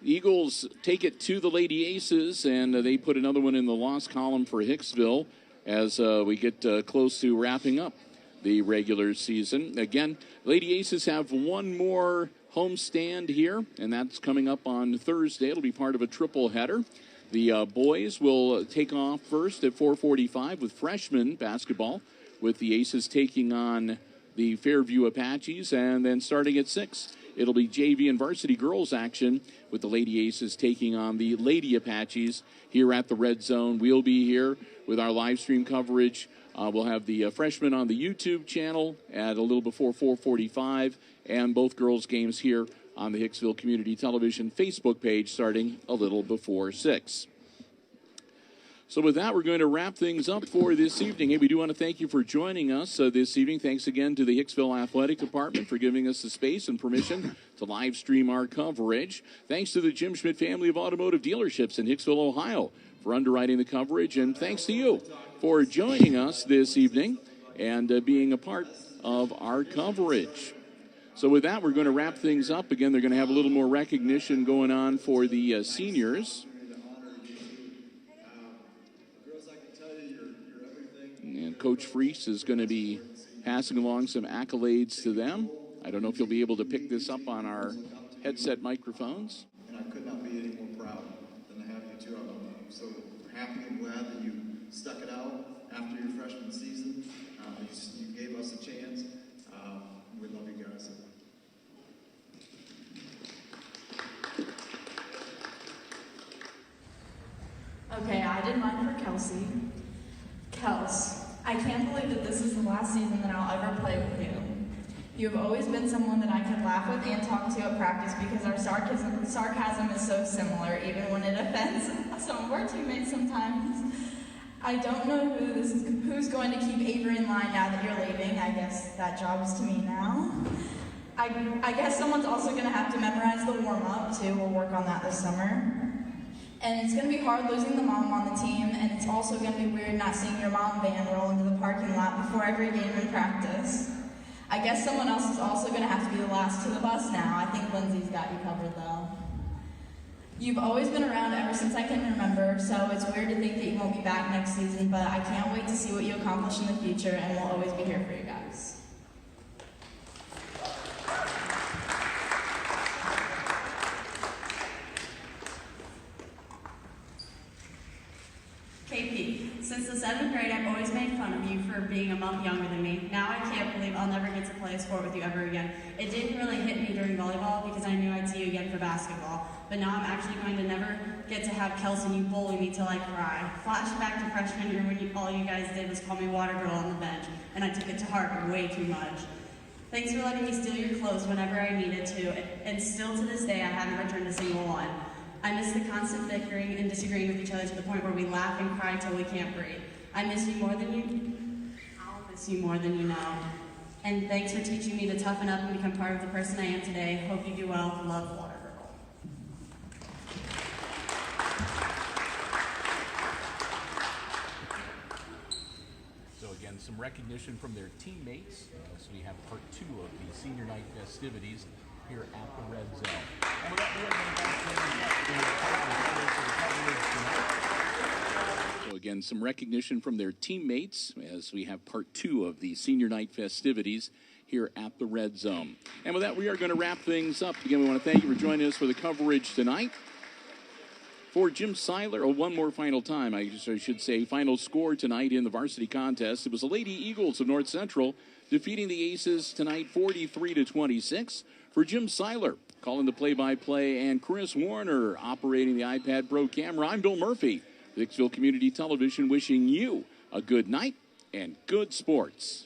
the Eagles take it to the Lady Aces, and they put another one in the loss column for Hicksville as we get close to wrapping up the regular season. Again, Lady Aces have one more homestand here, and that's coming up on Thursday. It'll be part of a triple header. The boys will take off first at 4:45 with freshman basketball, with the Aces taking on the Fairview Apaches, and then starting at 6, it'll be JV and varsity girls action with the Lady Aces taking on the Lady Apaches here at the Red Zone. We'll be here with our live stream coverage. We'll have the freshmen on the YouTube channel at a little before 4:45, and both girls games here on the Hicksville Community Television Facebook page starting a little before 6. So with that, we're going to wrap things up for this evening. Hey, we do want to thank you for joining us this evening. Thanks again to the Hicksville Athletic Department for giving us the space and permission to live stream our coverage. Thanks to the Jim Schmidt family of automotive dealerships in Hicksville, Ohio for underwriting the coverage. And thanks to you for joining us this evening and being a part of our coverage. So with that, we're going to wrap things up. Again, they're going to have a little more recognition going on for the seniors. And Coach Freese is going to be passing along some accolades to them. I don't know if you'll be able to pick this up on our headset microphones. And I could not be any more proud than to have you two. I'm so happy and glad that you stuck it out after your freshman season. You gave us a chance. We love you guys. Okay, I did mine for Kelsey. Kels, I can't believe that this is the last season that I'll ever play with you. You have always been someone that I could laugh with and talk to at practice because our sarcasm is so similar, even when it offends some of our teammates sometimes. I don't know who's going to keep Avery in line now that you're leaving. I guess that job is to me now. I guess someone's also going to have to memorize the warm-up, too. We'll work on that this summer. And it's going to be hard losing the mom on the team, and it's also going to be weird not seeing your mom van roll into the parking lot before every game in practice. I guess someone else is also going to have to be the last to the bus now. I think Lindsay's got you covered, though. You've always been around ever since I can remember, so it's weird to think that you won't be back next season, but I can't wait to see what you accomplish in the future, and we'll always be here for you guys. KP, since the 7th grade, I've always made fun of you for being a month younger than me. Now I can't believe I'll never get to play a sport with you ever again. It didn't really hit me during volleyball because I knew I'd see you again for basketball. But now I'm actually going to never get to have Kelsey and you bully me till I cry. Flashback to freshman year when all you guys did was call me water girl on the bench, and I took it to heart way too much. Thanks for letting me steal your clothes whenever I needed to, and still to this day I haven't returned a single one. I miss the constant bickering and disagreeing with each other to the point where we laugh and cry till we can't breathe. I miss you more than I'll miss you more than you know. And thanks for teaching me to toughen up and become part of the person I am today. Hope you do well. Love, Water Girl. So again, some recognition from their teammates. So we have part 2 of the senior night festivities here at the Red Zone. And with that, we are going to so again, some recognition from their teammates as we have part 2 of the senior night festivities here at the Red Zone. And with that, we are going to wrap things up. Again, we want to thank you for joining us for the coverage tonight. for Jim Seiler. Oh, one more final time. I should say final score tonight in the varsity contest. It was the Lady Eagles of North Central defeating the Aces tonight 43-26. For Jim Seiler, calling the play-by-play, and Chris Warner operating the iPad Pro camera, I'm Bill Murphy, Hicksville Community Television, wishing you a good night and good sports.